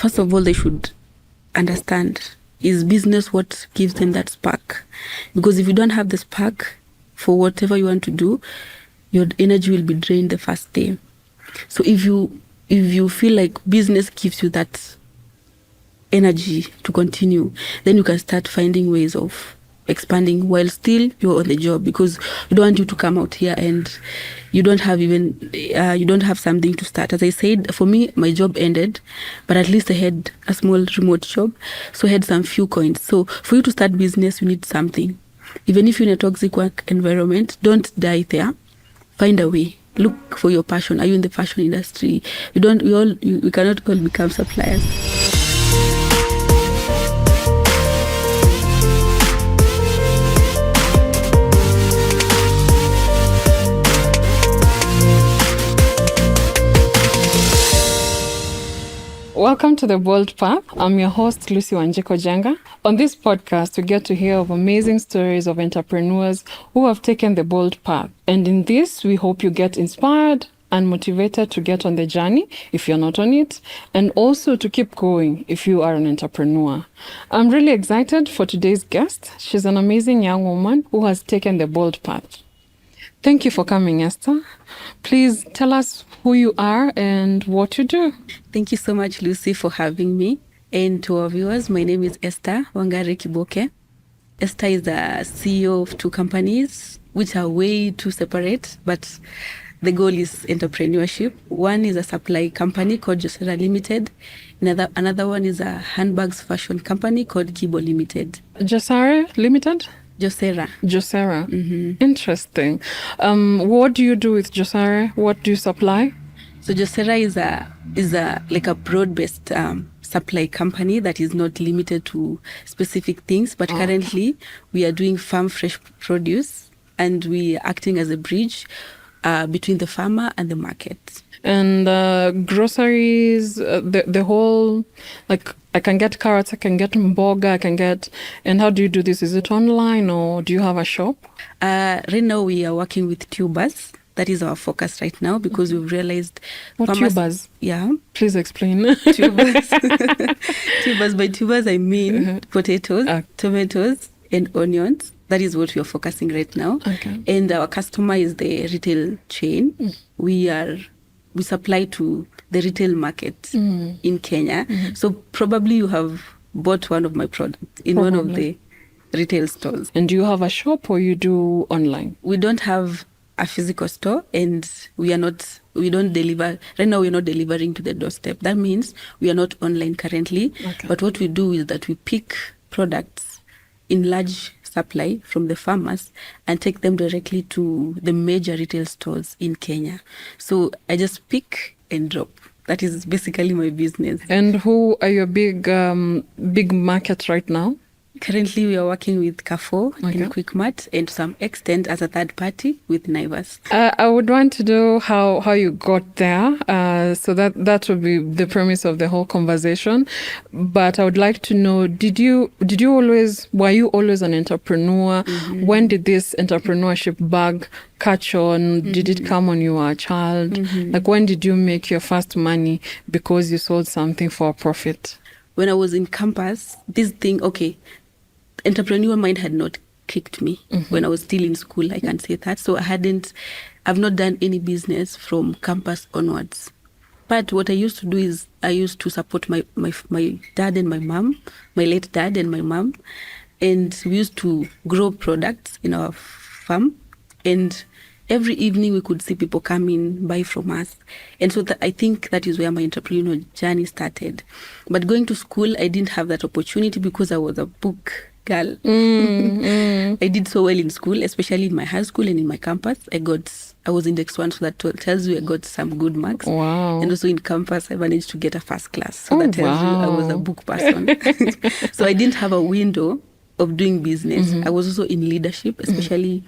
first of all, they should understand, is business what gives them that spark? Because if you don't have the spark for whatever you want to do, your energy will be drained the first day. So if you feel like business gives you that energy to continue, then you can start finding ways of expanding while still you're on the job, because we don't want you to come out here and you don't have something to start. As I said, for me, my job ended, but at least I had a small remote job, so I had some few coins. So for you to start business, you need something. Even if you're in a toxic work environment, don't die there. Find a way. Look for your passion. Are you in the fashion industry? We cannot all become suppliers. Welcome to The Bold Path. I'm your host, Lucy Wanjiko Jenga. On this podcast, we get to hear of amazing stories of entrepreneurs who have taken the bold path. And in this, we hope you get inspired and motivated to get on the journey if you're not on it, and also to keep going if you are an entrepreneur. I'm really excited for today's guest. She's an amazing young woman who has taken the bold path. Thank you for coming, Esther. Please tell us who you are and what you do. Thank you so much, Lucy, for having me. And to our viewers, my name is Esther Wangare Kiboke. Esther is the CEO of two companies, which are way too separate, but the goal is entrepreneurship. One is a supply company called Josera Limited. Another one is a handbags fashion company called KIBO Limited. Josera Limited? Josera. Mm-hmm. Interesting. What do you do with Josera? What do you supply? So Josera is a broad-based supply company that is not limited to specific things, but currently we are doing farm fresh produce, and we are acting as a bridge between the farmer and the market. And groceries, the whole, like, I can get carrots, I can get mboga, and how do you do this? Is it online or do you have a shop? Right now we are working with tubers. That is our focus right now, because we've realized... What tubers? Yeah. Please explain. Tubers. Tubers. By tubers, I mean potatoes, tomatoes, and onions. That is what we are focusing right now. Okay. And our customer is the retail chain. We supply to the retail market in Kenya. So probably you have bought one of my products in one of the retail stores. And do you have a shop or you do online? We don't have a physical store, and we don't deliver. Right now, we're not delivering to the doorstep. That means we are not online currently. Okay. But what we do is that we pick products in large supply from the farmers and take them directly to the major retail stores in Kenya. So I just pick and drop. That is basically my business. And who are your big markets right now? Currently, we are working with Carrefour and Quickmart, and to some extent as a third party with Naivas. I would want to know how you got there. So that would be the premise of the whole conversation. But I would like to know, were you always an entrepreneur? Mm-hmm. When did this entrepreneurship bug catch on? Mm-hmm. Did it come when you were a child? Mm-hmm. Like, when did you make your first money because you sold something for a profit? When I was in campus, entrepreneur mind had not kicked me when I was still in school, I can say that. So I've not done any business from campus onwards. But what I used to do is I used to support my dad and my mom, my late dad and my mom. And we used to grow products in our farm. And every evening we could see people come in, buy from us. And so I think that is where my entrepreneurial journey started. But going to school, I didn't have that opportunity because I was a book girl. I did so well in school, especially in my high school and in my campus. I was index 1, so that tells you I got some good marks. Wow. And also in campus, I managed to get a first class. So that tells you I was a book person. So I didn't have a window of doing business. I was also in leadership, especially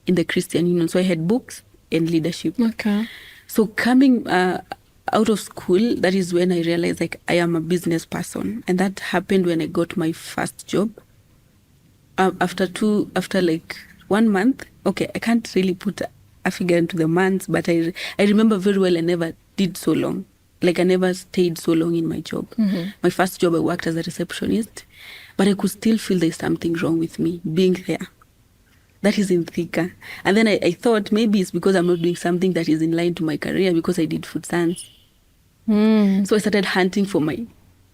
in the Christian Union. So I had books and leadership. Okay. So coming out of school, that is when I realized I am a business person. And that happened when I got my first job. After 1 month, I can't really put a figure into the months, but I remember very well I never did so long. like I never stayed so long in my job. My first job I worked as a receptionist, but I could still feel there's something wrong with me being there. That is in Thika. And then I thought maybe it's because I'm not doing something that is in line to my career, because I did food science. So I started hunting for my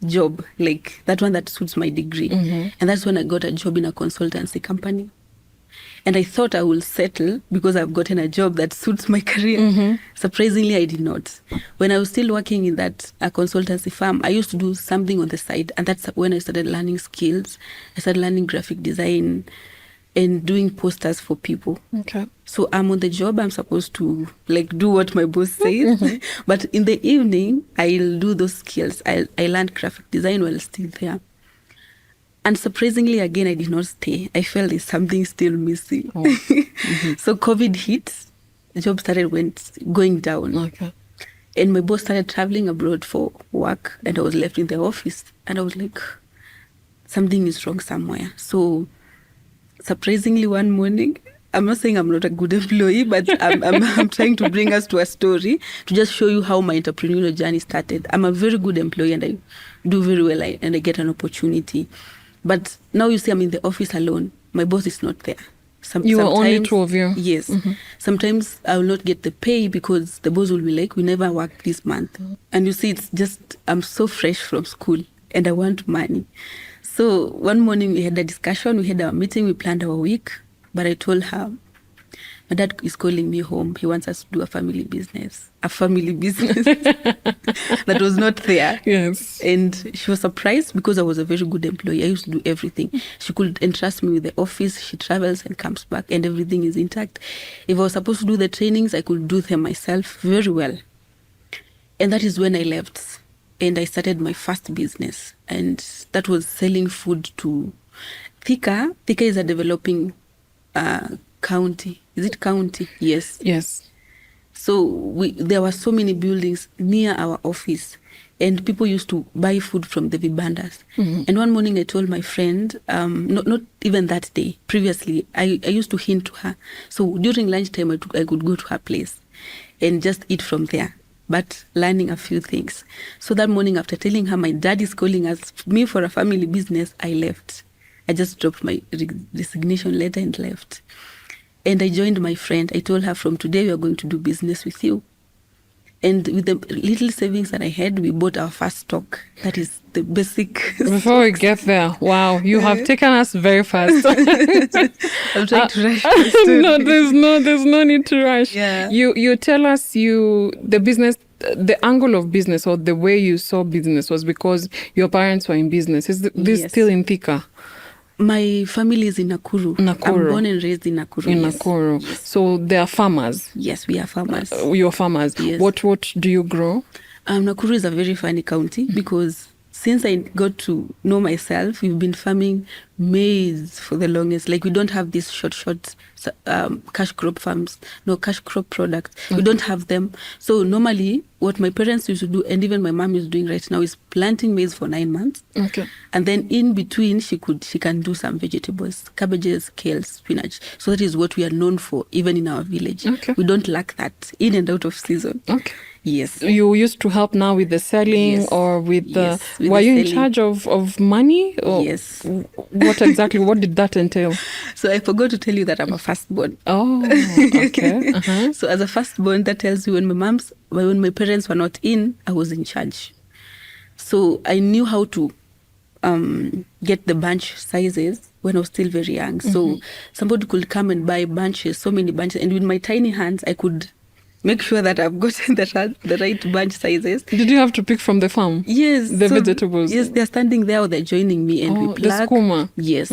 job, like that one that suits my degree. And that's when I got a job in a consultancy company. And I thought I will settle because I've gotten a job that suits my career. Surprisingly, I did not. When I was still working in that consultancy firm, I used to do something on the side. And that's when I started learning skills. I started learning graphic design and doing posters for people. Okay. So I'm on the job, I'm supposed to like do what my boss says. But in the evening, I'll do those skills. I learned graphic design while still there. And surprisingly, again, I did not stay. I felt there's something still missing. So COVID hit, the job started going down. Okay. And my boss started traveling abroad for work, and I was left in the office. And I was like, something is wrong somewhere. So surprisingly, one morning, I'm not saying I'm not a good employee, but I'm trying to bring us to a story to just show you how my entrepreneurial journey started. I'm a very good employee and I do very well and I get an opportunity. But now you see I'm in the office alone. My boss is not there. You are only two of you? Yes. Sometimes I will not get the pay because the boss will be like, we never worked this month. And you see, it's just, I'm so fresh from school and I want money. So one morning we had a discussion, we had our meeting, we planned our week. But I told her, my dad is calling me home. He wants us to do a family business. A family business that was not there. Yes. And she was surprised because I was a very good employee. I used to do everything. She could entrust me with the office. She travels and comes back and everything is intact. If I was supposed to do the trainings, I could do them myself very well. And that is when I left. And I started my first business. And that was selling food to Thika. Thika is a developing county. Is it county? Yes. Yes. So there were so many buildings near our office and people used to buy food from the vibandas. And one morning I told my friend, not even that day, previously, I used to hint to her. So during lunchtime, I could go to her place and just eat from there, but learning a few things. So that morning after telling her my dad is calling me for a family business, I left. I just dropped my resignation letter and left. And I joined my friend. I told her, from today, we are going to do business with you. And with the little savings that I had, we bought our first stock. That is the basic. Before we get there, wow, you have taken us very fast. I'm trying to rush. No, there's no need to rush. Yeah. You tell us the business, the angle of business or the way you saw business was because your parents were in business. Is this still in Thika? My family is in Nakuru. I'm born and raised in Nakuru. In Nakuru. Yes. So they are farmers? Yes, we are farmers. You're farmers. Yes. What do you grow? Nakuru is a very funny county because since I got to know myself, we've been farming maize for the longest. Like we don't have these short cash crop farms, no cash crop products. We don't have them. So normally what my parents used to do, and even my mom is doing right now, is planting maize for 9 months. Okay. And then in between she can do some vegetables, cabbages, kale, spinach. So that is what we are known for, even in our village. Okay. We don't lack that in and out of season. Okay. Yes. You used to help now with the selling or with the... With were the you selling. in charge of money? Or yes. What did that entail? So I forgot to tell you that I'm a firstborn. Oh, okay. So as a firstborn, that tells you when my parents were not in, I was in charge. So I knew how to get the bunch sizes when I was still very young. So somebody could come and buy bunches, so many bunches. And with my tiny hands, I could make sure that I've gotten the right bunch sizes. Did you have to pick from the farm? Yes. The vegetables? Yes, they're standing there or they're joining me and we pluck. The skuma. Yes.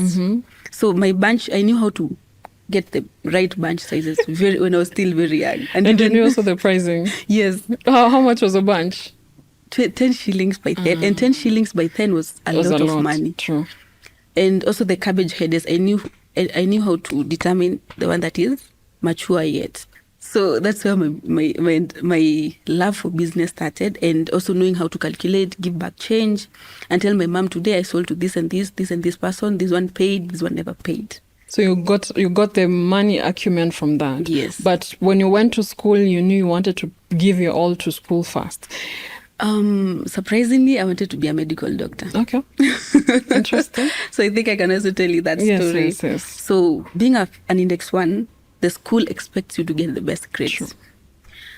So my bunch, I knew how to get the right bunch sizes when I was still very young. And you knew also the pricing? Yes. How much was a bunch? 10 shillings by 10. And 10 shillings by 10 was a lot of money. True. And also the cabbage headers, I knew how to determine the one that is mature yet. So that's where my love for business started, and also knowing how to calculate, give back change, and tell my mom, today I sold to this and this person, this one paid, this one never paid. So you got the money acumen from that. Yes. But when you went to school, you knew you wanted to give your all to school first. Surprisingly, I wanted to be a medical doctor. Okay. Interesting. So I think I can also tell you that story. Yes. So being an index 1, the school expects you to get the best grades. True.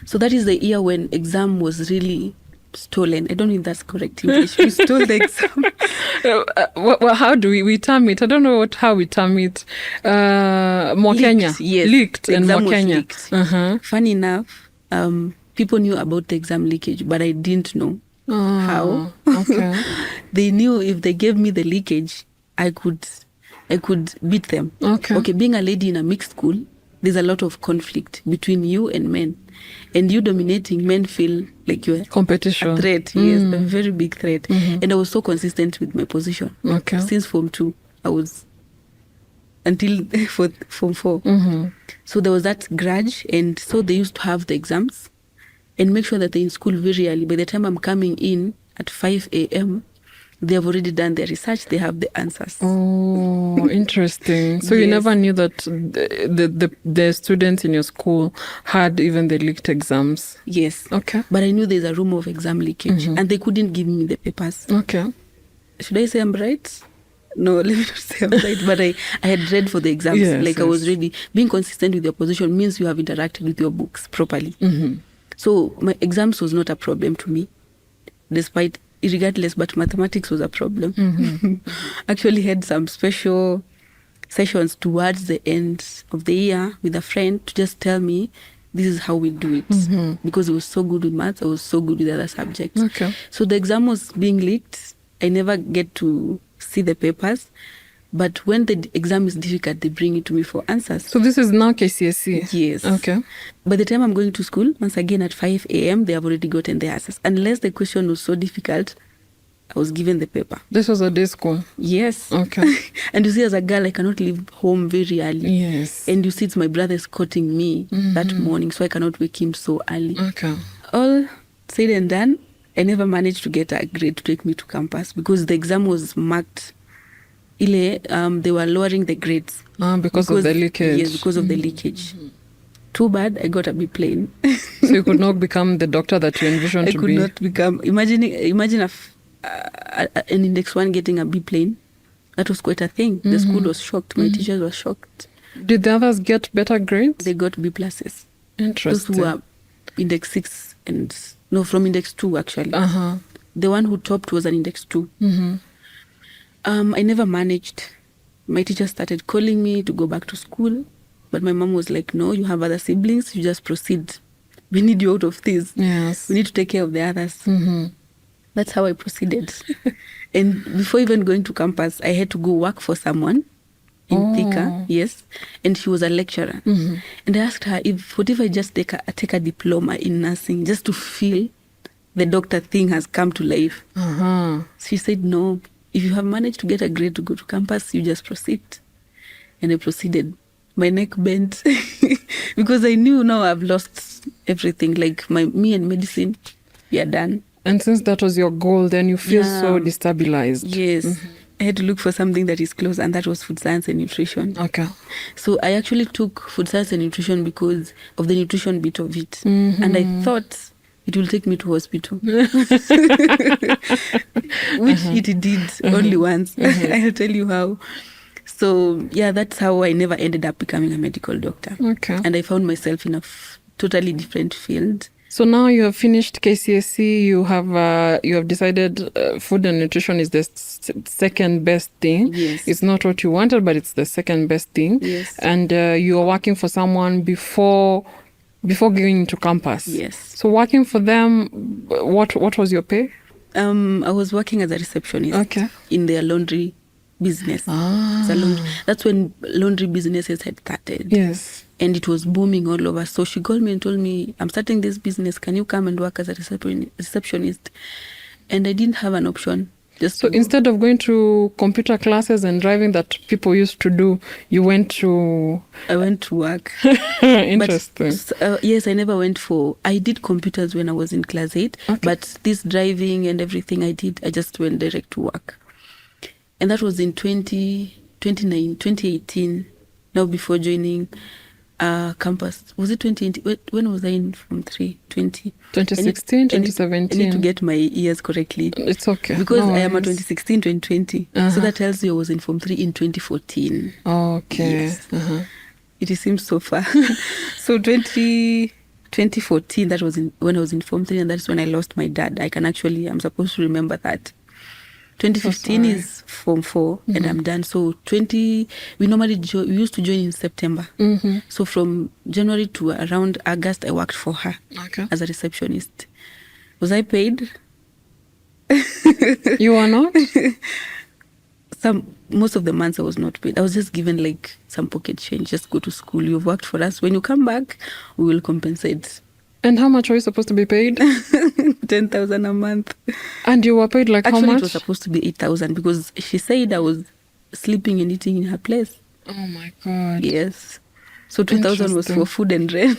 So that is the year when exam was really stolen. I don't know if that's correct English. We stole the exam. Well, how do we term it? I don't know how we term it. Mokenya. Yes. Leaked The in exam was Mokenya. leaked. Funny enough, people knew about the exam leakage, but I didn't know how. Okay. They knew if they gave me the leakage, I could beat them. Okay. Being a lady in a mixed school, there's a lot of conflict between you and men. And you dominating, men feel like you're competition. A threat, yes, a very big threat. And I was so consistent with my position. Okay. Since Form 2, I was until Form 4. So there was that grudge, and so they used to have the exams and make sure that they're in school very early. By the time I'm coming in at 5 a.m., they have already done their research. They have the answers. Oh, interesting. So you never knew that the students in your school had even the leaked exams? Yes. Okay. But I knew there's a rumor of exam leakage, and they couldn't give me the papers. Okay. Should I say I'm right? No, let me not say I'm right. But I had read for the exams. I was ready. Being consistent with your position means you have interacted with your books properly. So my exams was not a problem to me, regardless, but mathematics was a problem. Actually had some special sessions towards the end of the year with a friend to just tell me this is how we do it. Because I was so good with maths, I was so good with other subjects. Okay. So the exam was being leaked. I never get to see the papers. But when the exam is difficult, they bring it to me for answers. So this is now KCSE? Yes. Okay. By the time I'm going to school, once again at 5 a.m., they have already gotten the answers. Unless the question was so difficult, I was given the paper. This was a day school? Yes. Okay. And you see, as a girl, I cannot leave home very early. Yes. And you see, it's my brother escorting me that morning, so I cannot wake him so early. Okay. All said and done, I never managed to get a grade to take me to campus because the exam was marked. They were lowering the grades. Because of the leakage. Yes, because of the leakage. Too bad I got a B plane. So you could not become the doctor that you envisioned to be? I could not become. Imagine an index 1 getting a B plane. That was quite a thing. The school was shocked. My teachers were shocked. Did the others get better grades? They got B pluses. Interesting. Those who were index 6 from index 2 actually. The one who topped was an index 2. I never managed. My teacher started calling me to go back to school, but my mom was like, no, you have other siblings, you just proceed. We need you out of this. Yes. We need to take care of the others. That's how I proceeded. And before even going to campus, I had to go work for someone in Thika, yes. And she was a lecturer. And I asked her, what if I just take a diploma in nursing just to feel the doctor thing has come to life? She said, no. If you have managed to get a grade to go to campus, you just proceed. And I proceeded. My neck bent because I knew now I've lost everything. Like me and medicine, we are done. And since that was your goal, then you feel so destabilized. Yes. I had to look for something that is close, and that was food science and nutrition. Okay. So I actually took food science and nutrition because of the nutrition bit of it. And I thought it will take me to hospital. Which it did only once. I'll tell you how. So, yeah, that's how I never ended up becoming a medical doctor. Okay. And I found myself in a totally different field. So now you have finished KCSE, you have decided food and nutrition is the second best thing. Yes. It's not what you wanted, but it's the second best thing. Yes. And you are working for someone before going into campus. Yes. So working for them, what was your pay? I was working as a receptionist in their laundry business. That's when laundry businesses had started. Yes. And it was booming all over. So she called me and told me, I'm starting this business. Can you come and work as a receptionist? And I didn't have an option. So instead of going to computer classes and driving that people used to do, you went to... I went to work. Interesting. But, yes, I never went I did computers when I was in class 8. But this driving and everything I just went direct to work. And that was in 2018, now before joining campus. Was it 2020? When was I in Form 3? 2016, I need 2017. to get my years correctly. It's okay. Because No I am a worries. 2016, 2020. So that tells you I was in Form 3 in 2014. Okay. Yes. It seems so far. So 2014, that was when I was in Form 3, and that's when I lost my dad. I'm supposed to remember that. 2015 So is Form 4, and I'm done. So we normally we used to join in September. So from January to around August, I worked for her as a receptionist. Was I paid? You are not? Most of the months I was not paid. I was just given like some pocket change. Just go to school. You've worked for us. When you come back, we will compensate. And how much are you supposed to be paid? 10,000 a month. And you were paid like Actually, how much? It was supposed to be 8,000 because she said I was sleeping and eating in her place. Oh my God. Yes. So 2,000 was for food and rent.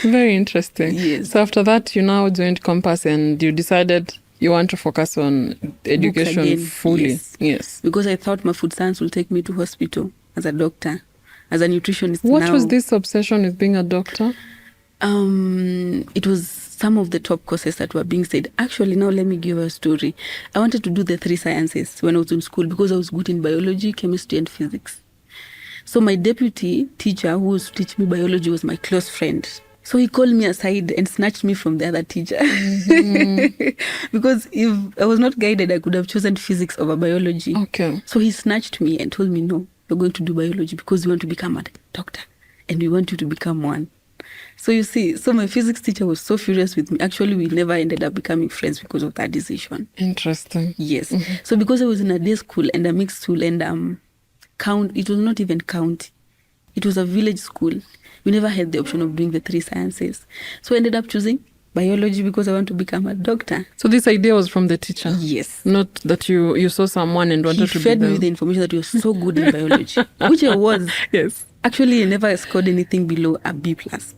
Very interesting. Yes. So after that, you now joined Compass and you decided you want to focus on education fully. Yes. Because I thought my food science will take me to hospital as a doctor, as a nutritionist. What was this obsession with being a doctor? It was some of the top courses that were being said. Actually, now let me give a story. I wanted to do the 3 sciences when I was in school because I was good in biology, chemistry, and physics. So my deputy teacher who was teaching me biology was my close friend. So he called me aside and snatched me from the other teacher. Because if I was not guided, I could have chosen physics over biology. Okay. So he snatched me and told me, no, you're going to do biology because we want to become a doctor and we want you to become one. So you see, my physics teacher was so furious with me. Actually, we never ended up becoming friends because of that decision. Interesting. Yes. So because I was in a day school and a mixed school and it was not even county. It was a village school. We never had the option of doing the 3 sciences. So I ended up choosing biology because I want to become a doctor. So this idea was from the teacher? Yes. Not that you saw someone and wanted to be He fed me with the information that you're so good in biology, which I was. Yes. Actually, I never scored anything below a B+.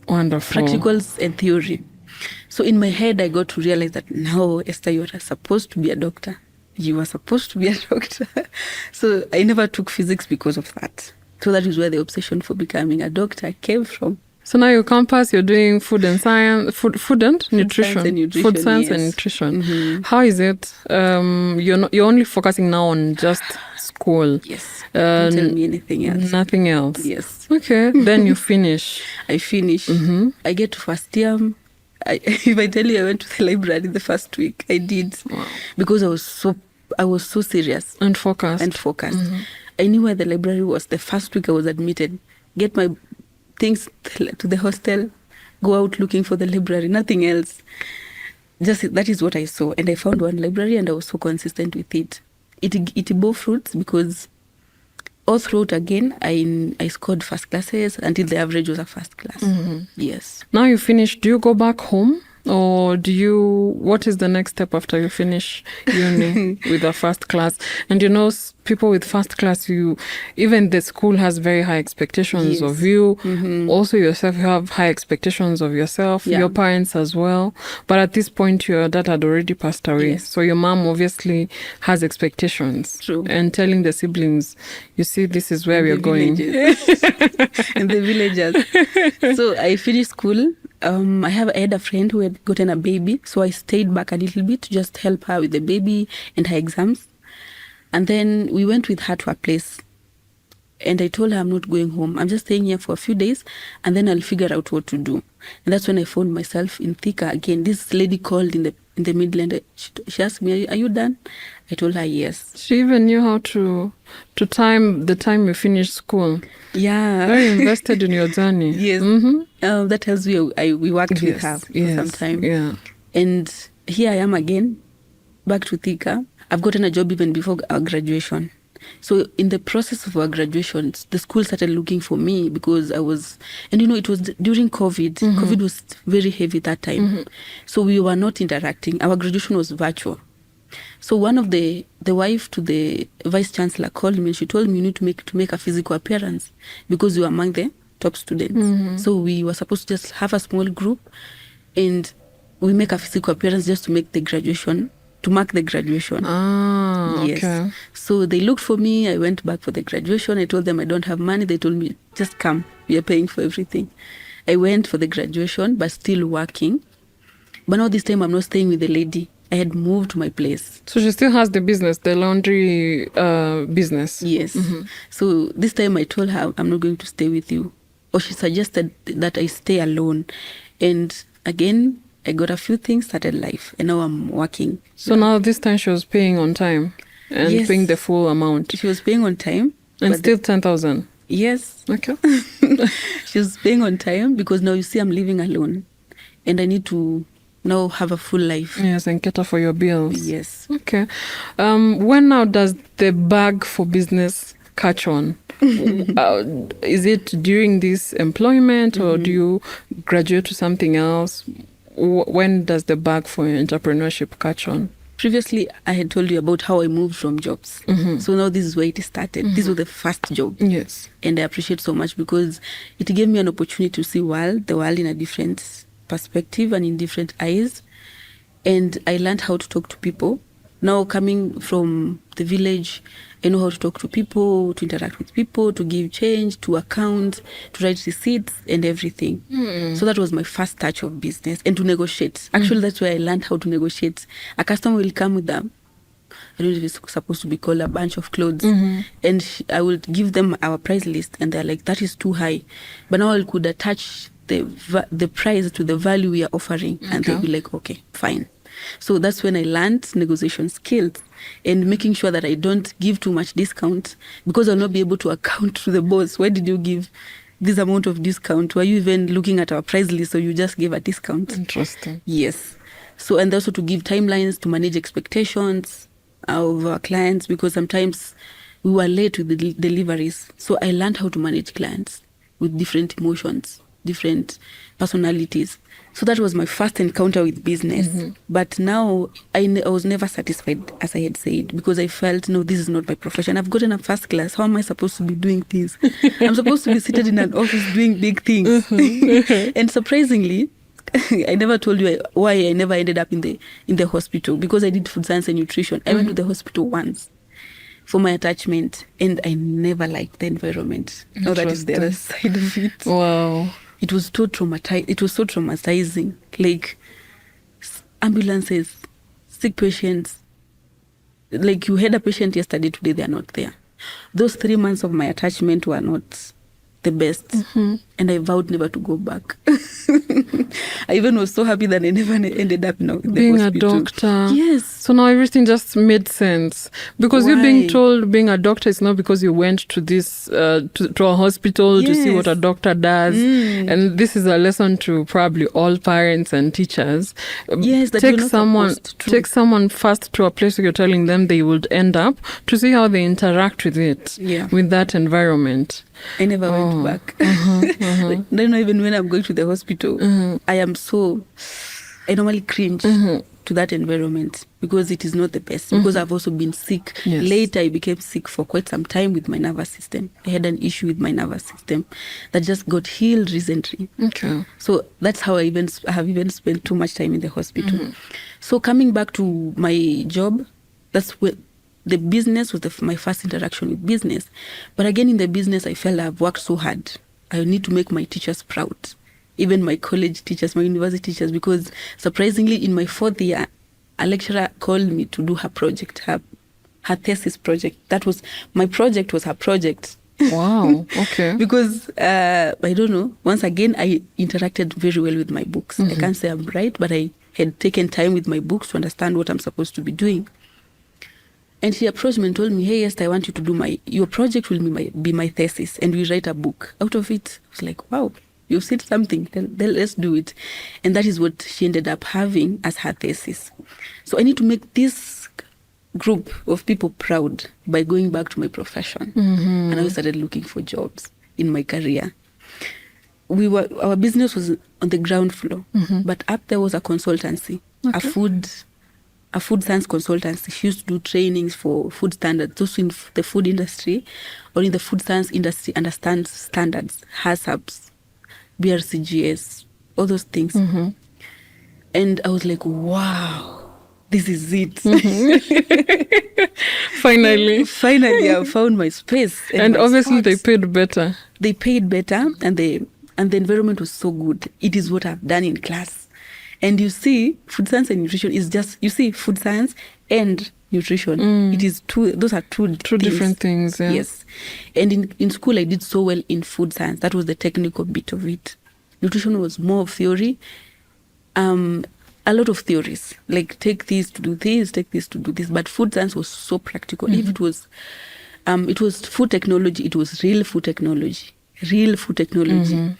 Wonderful. Practicals and theory. So in my head, I got to realize that now, Esther, you are supposed to be a doctor. You are supposed to be a doctor. So I never took physics because of that. So that is where the obsession for becoming a doctor came from. So now your campus, you're doing food and science, food and nutrition. Science and nutrition. Food science yes. and nutrition. How is it? You're only focusing now on just school. Yes. Don't tell me anything else. Nothing else. Yes. Okay. Then you finish. I finish. I get to first year. If I tell you I went to the library the first week, I did. Wow. Because I was so serious. And focused. I knew where the library was. The first week I was admitted. Get my things to the hostel, go out looking for the library, nothing else. Just that is what I saw. And I found one library and I was so consistent with it. It bore fruits because all throughout again, I scored first classes until the average was a first class. Yes. Now you finish, do you go back home? Or what is the next step after you finish uni with a first class? And people with first class, even the school has very high expectations of you. Also yourself, you have high expectations of yourself, your parents as well. But at this point, your dad had already passed away. Yes. So your mom obviously has expectations. True. And telling the siblings, you see, this is where we're going. And the villagers. So I finished school. I had a friend who had gotten a baby, so I stayed back a little bit to just help her with the baby and her exams. And then we went with her to a place. And I told her I'm not going home. I'm just staying here for a few days, and then I'll figure out what to do. And that's when I found myself in Thika again. This lady called in the Midland. She asked me, "Are you done?" I told her yes. She even knew how to time the time you finished school. Yeah. Very invested in your journey. Yes. That tells me we worked with her for some time. Yeah. And here I am again, back to Thika. I've gotten a job even before our graduation. So in the process of our graduation, the school started looking for me because it was during COVID. COVID was very heavy that time. So we were not interacting. Our graduation was virtual. So one of the wife to the vice chancellor called me and she told me you need to make a physical appearance because you are among the top students. So we were supposed to just have a small group and we make a physical appearance just to make the graduation, to mark the graduation. Yes. So they looked for me. I went back for the graduation. I told them I don't have money. They told me, just come. We are paying for everything. I went for the graduation, but still working. But now this time I'm not staying with the lady. I had moved to my place. So she still has the business, the laundry business. Yes. So this time I told her, I'm not going to stay with you. Or she suggested that I stay alone. And again, I got a few things, started life. And now I'm working. So now this time she was paying on time and Yes. paying the full amount. She was paying on time. And but still 10,000. Yes. Okay. She was paying on time because now you see I'm living alone. And I need to now have a full life. Yes, and cater for your bills. Yes. Okay. When now does the bag for business catch on? Is it during this employment or do you graduate to something else? When does the bag for entrepreneurship catch on? Previously, I had told you about how I moved from jobs. So now this is where it started. This was the first job. Yes. And I appreciate so much because it gave me an opportunity to see the world in a different perspective and in different eyes. And I learned how to talk to people. Now coming from the village, I know how to talk to people, to interact with people, to give change, to account, to write receipts and everything. So that was my first touch of business, and to negotiate. Actually, that's where I learned how to negotiate. A customer will come with them. I don't know if it's supposed to be called a bunch of clothes. And I will give them our price list and they're like, that is too high. But now I could attach the price to the value we are offering. And they'll be like, okay, fine. So that's when I learned negotiation skills and making sure that I don't give too much discount, because I'll not be able to account to the boss. Why did you give this amount of discount? Were you even looking at our price list, or you just gave a discount? Interesting. Yes. So, and also to give timelines, to manage expectations of our clients, because sometimes we were late with the deliveries. So I learned how to manage clients with different emotions, different personalities. So that was my first encounter with business. But now I was never satisfied, as I had said, because I felt, no, this is not my profession. I've gotten a first class. How am I supposed to be doing this? I'm supposed to be seated in an office doing big things. And surprisingly, I never told you why I never ended up in the hospital, because I did food science and nutrition. I went to the hospital once for my attachment, and I never liked the environment. Now that is the other side of it. Wow. It was so traumatizing. Like ambulances, sick patients. Like you had a patient yesterday, today they are not there. Those 3 months of my attachment were not the best. And I vowed never to go back. I even was so happy that I never ended up in the being hospital. a doctor. Yes. So now everything just made sense. Because you're being told being a doctor is not because you went to this to a hospital to see what a doctor does. And this is a lesson to probably all parents and teachers. Yes, that take someone first to a place where you're telling them they would end up, to see how they interact with it, with that environment. I never went back. I don't know, even when I'm going to the hospital, I normally cringe to that environment, because it is not the best. Because I've also been sick. Yes. Later, I became sick for quite some time with my nervous system. I had an issue with my nervous system that just got healed recently. Okay. So that's how I have even spent too much time in the hospital. So coming back to my job, that's where the business was my first interaction with business. But again, in the business, I felt I've worked so hard. I need to make my teachers proud. Even my college teachers, my university teachers, because surprisingly, in my 4th year, a lecturer called me to do her project, her thesis project. That was, my project was her project. Wow, okay. Because, I don't know, once again, I interacted very well with my books. I can't say I'm right, but I had taken time with my books to understand what I'm supposed to be doing. And she approached me and told me, hey, Esther, I want you to do your project will be my thesis, and we write a book out of it. I was like, wow, you've said something, then let's do it. And that is what she ended up having as her thesis. So I need to make this group of people proud by going back to my profession. And I started looking for jobs in my career. Our business was on the ground floor, but up there was a consultancy, a food science consultancy. She used to do trainings for food standards. Those in the food industry or in the food science industry understand standards, HACCPs, BRCGS, all those things. And I was like, wow, this is it. Finally. Finally, I found my space. And my obviously spot. they paid better. They paid better, and the environment was so good. It is what I've done in class. And you see, food science and nutrition is just, you see, food science and nutrition. It is those are two different things. Yeah. Yes. And in school, I did so well in food science. That was the technical bit of it. Nutrition was more theory. A lot of theories, like take this to do this, take this to do this. But food science was so practical. If it was food technology, it was real food technology. Real food technology.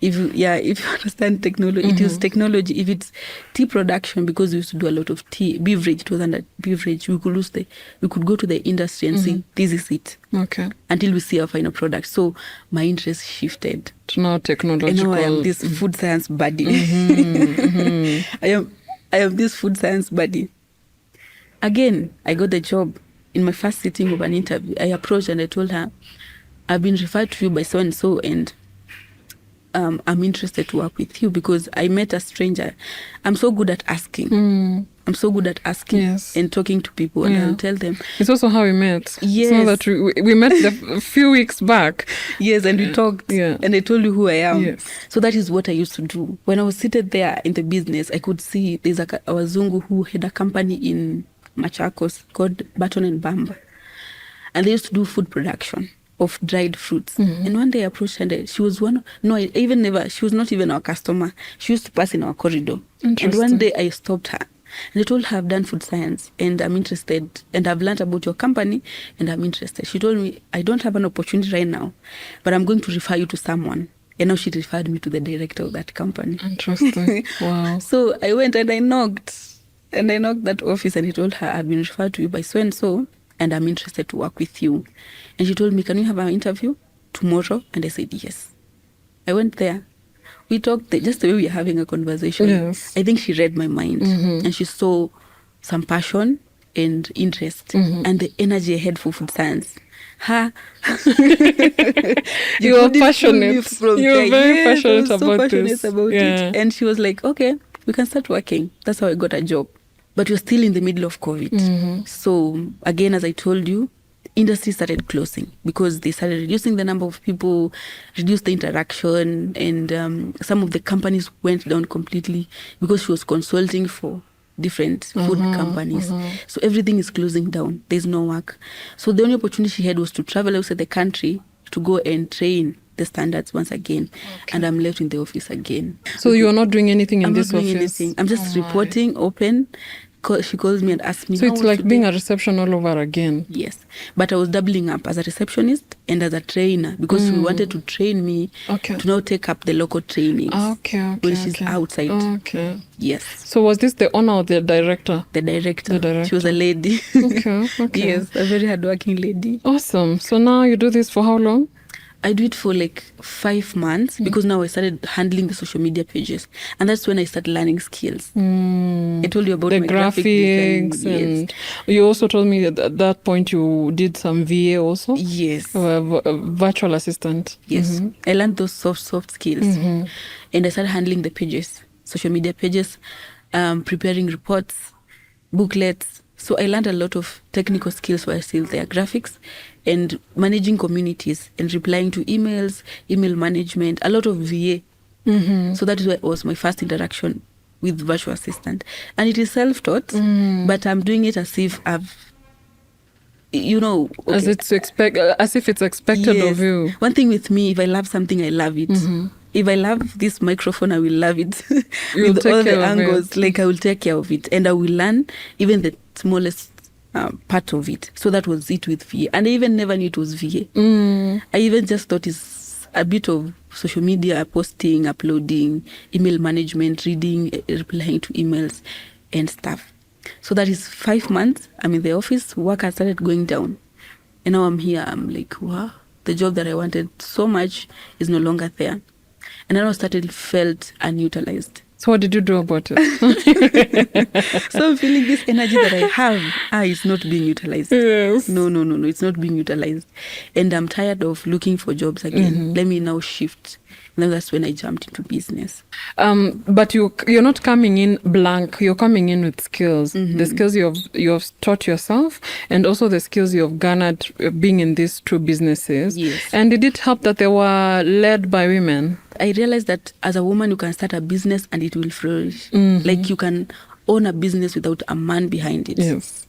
If you understand technology, it is technology. If it's tea production, because we used to do a lot of tea, beverage, it was under beverage, we could go to the industry and say, this is it. Okay. Until we see our final product. So my interest shifted. To now technological. And now I am this food science buddy. I am this food science buddy. Again, I got the job. In my first sitting of an interview, I approached and I told her, I've been referred to you by so and so, and I'm interested to work with you because I met a stranger. I'm so good at asking. I'm so good at asking and talking to people, and I'll tell them. It's also how we met. Yes. So that we met a few weeks back. Yes, and we talked, and I told you who I am. Yes. So that is what I used to do. When I was seated there in the business, I could see there's a wazungu who had a company in Machakos called Baton and Bamba. And they used to do food production of dried fruits. And one day I approached her and she was she was not even our customer. She used to pass in our corridor. And one day I stopped her and I told her, I've done food science and I'm interested and I've learned about your company and I'm interested. She told me, I don't have an opportunity right now, but I'm going to refer you to someone. And now she referred me to the director of that company. Interesting. Wow. So I went and I knocked that office and I told her, I've been referred to you by so and so, and I'm interested to work with you. And she told me, can we have an interview tomorrow? And I said, yes. I went there. We talked just the way we're having a conversation. Yes. I think she read my mind and she saw some passion and interest and the energy I had for food science. You were passionate. You were very passionate about this. It. And she was like, okay, we can start working. That's how I got a job. But we're still in the middle of COVID. So again, as I told you, industry started closing because they started reducing the number of people, reduced the interaction, and some of the companies went down completely because she was consulting for different food companies. So everything is closing down. There's no work. So the only opportunity she had was to travel outside the country to go and train the standards once again. And I'm left in the office again. So you're not doing anything in this office? I'm not doing anything. I'm just reporting open. She calls me and asks me. So it's like being a reception all over again. Yes. But I was doubling up as a receptionist and as a trainer because she wanted to train me to now take up the local trainings. When she's outside. Okay. Yes. So was this the owner or the director? The director. She was a lady. Okay. Yes, a very hardworking lady. Awesome. So now you do this for how long? I do it for like 5 months because now I started handling the social media pages. And that's when I started learning skills. I told you about the my graphics. And you also told me that at that point you did some VA also? Yes. Virtual assistant. Yes. I learned those soft skills. And I started handling the pages, social media pages, preparing reports, booklets. So I learned a lot of technical skills while still there, graphics and managing communities and replying to emails, email management, a lot of VA. So that was my first interaction with virtual assistant. And it is self-taught, but I'm doing it as if I've, as if it's expected of you. One thing with me, if I love something, I love it. If I love this microphone, I will love it. With all the angles, like I will take care of it. And I will learn even the smallest part of it. So that was it with VA. And I even never knew it was VA. I even just thought it's a bit of social media, posting, uploading, email management, reading, replying to emails and stuff. So that is 5 months. I'm in the office. Work has started going down. And now I'm here. I'm like, wow, the job that I wanted so much is no longer there. And I now felt unutilized. So what did you do about it? So I'm feeling this energy that I have is not being utilized. Yes. No, it's not being utilized. And I'm tired of looking for jobs again. Let me now shift then that's when I jumped into business. But you're not coming in blank. You're coming in with skills. The skills you have taught yourself, and also the skills you have garnered being in these two businesses. Yes. And did it help that they were led by women? I realized that as a woman, you can start a business and it will flourish. Like you can own a business without a man behind it.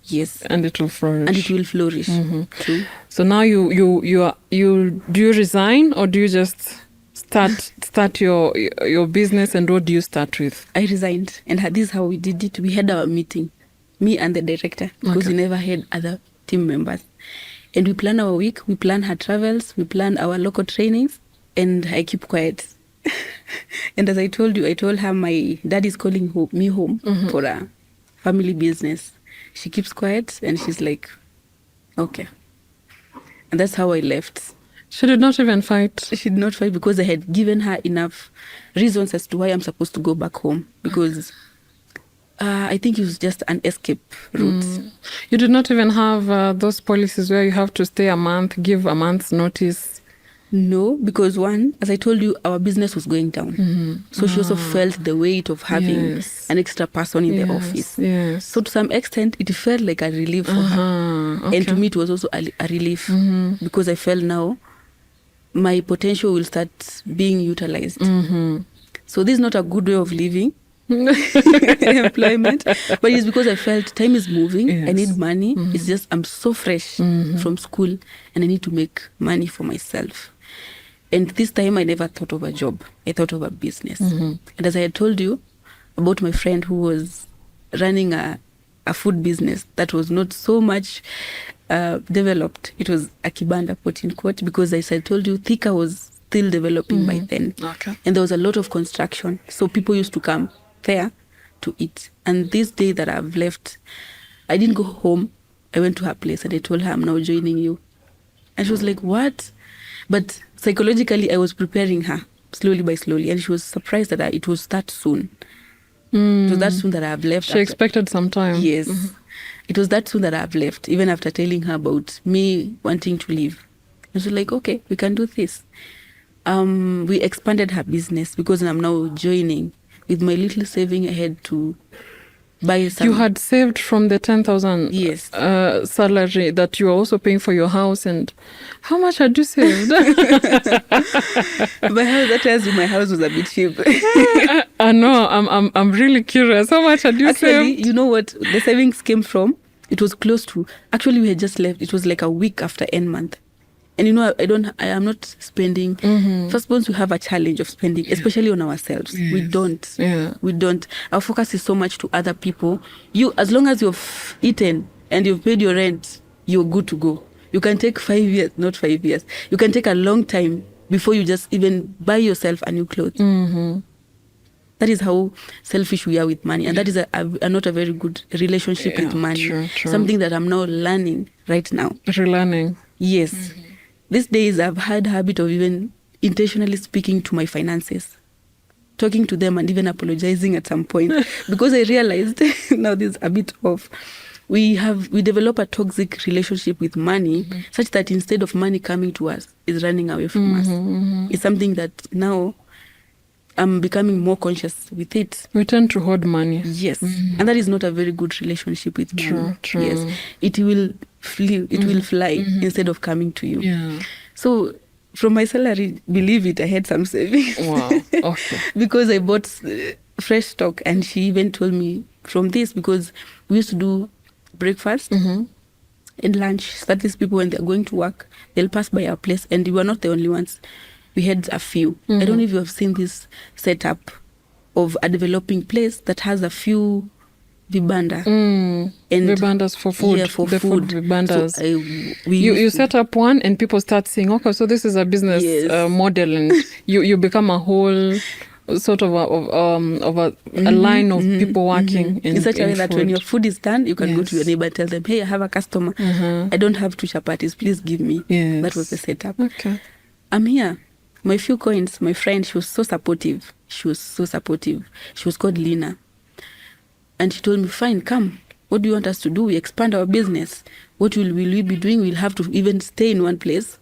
Yes. And it will flourish. True. So now you do you resign, or do you just start your business, and what do you start with? I resigned, and this is how we did it. We had our meeting, me and the director, because we never had other team members. And we plan our week, we plan her travels, we plan our local trainings, and I keep quiet. And as I told her my dad is calling me home for a family business. She keeps quiet, and she's like, okay. And that's how I left. She did not even fight? She did not fight, because I had given her enough reasons as to why I'm supposed to go back home. Because I think it was just an escape route. You did not even have those policies where you have to stay a month, give a month's notice? No, because one, as I told you, our business was going down. So she also felt the weight of having an extra person in the office. Yes. So to some extent, it felt like a relief for her. Okay. And to me, it was also a relief, because I felt now my potential will start being utilized. So this is not a good way of living. Employment, but it's because I felt time is moving. I need money. It's just I'm so fresh from school, and I need to make money for myself. And this time I never thought of a job. I thought of a business. And as I had told you about my friend who was running a food business that was not so much developed. It was a kibanda, quote unquote, because as I told you, Thika was still developing by then. Okay. And there was a lot of construction. So people used to come there to eat. And this day that I've left, I didn't go home. I went to her place and I told her, I'm now joining you. And she was like, what? But psychologically, I was preparing her slowly by slowly. And she was surprised that it was that soon. It was that soon that I've left. She expected some time. Yes. It was that soon that I've left, even after telling her about me wanting to leave. And she was like, okay, we can do this. We expanded her business, because I'm now joining. With my little saving, I had to buy some. You had saved from the 10,000 salary that you were also paying for your house, and how much had you saved? My house, that tells you my house was a bit cheap. I know. I'm really curious. How much had you saved? You know what the savings came from? It was close to. Actually, we had just left. It was like a week after end month. And you know, I am not spending. First, once we have a challenge of spending, especially on ourselves, we don't. We don't. Our focus is so much to other people. You, as long as you've eaten and you've paid your rent, you're good to go. You can take 5 years, not 5 years. You can take a long time before you just even buy yourself a new clothes. That is how selfish we are with money. And that is not a very good relationship with money. True. Something that I'm now learning right now. Relearning. Yes. These days, I've had a habit of even intentionally speaking to my finances, talking to them and even apologizing at some point, because I realized now there's a bit of, we develop a toxic relationship with money, such that instead of money coming to us, it's running away from us. It's something that now I'm becoming more conscious with it. We tend to hoard money. Yes. And that is not a very good relationship with money. True. Yes. It will fly instead of coming to you. Yeah. So from my salary, believe it, I had some savings. Wow. Okay. Because I bought fresh stock, and she even told me from this, because we used to do breakfast and lunch, so that these people, when they're going to work, they'll pass by our place, and we were not the only ones. We had a few. I don't know if you have seen this setup of a developing place that has a few vibanda. And vibandas for food. Yeah, for the food. Vibandas. So you set up one, and people start saying, okay, so this is a business model, and you become a whole sort of a line of people working in such a way that food. when your food is done, you can go to your neighbor and tell them, hey, I have a customer. I don't have 2 chapatis, please give me. That was the setup. Okay. I'm here. My few coins, my friend, she was so supportive. She was called Lina. And she told me, fine, come. What do you want us to do? We expand our business. What will we be doing? We'll have to even stay in one place.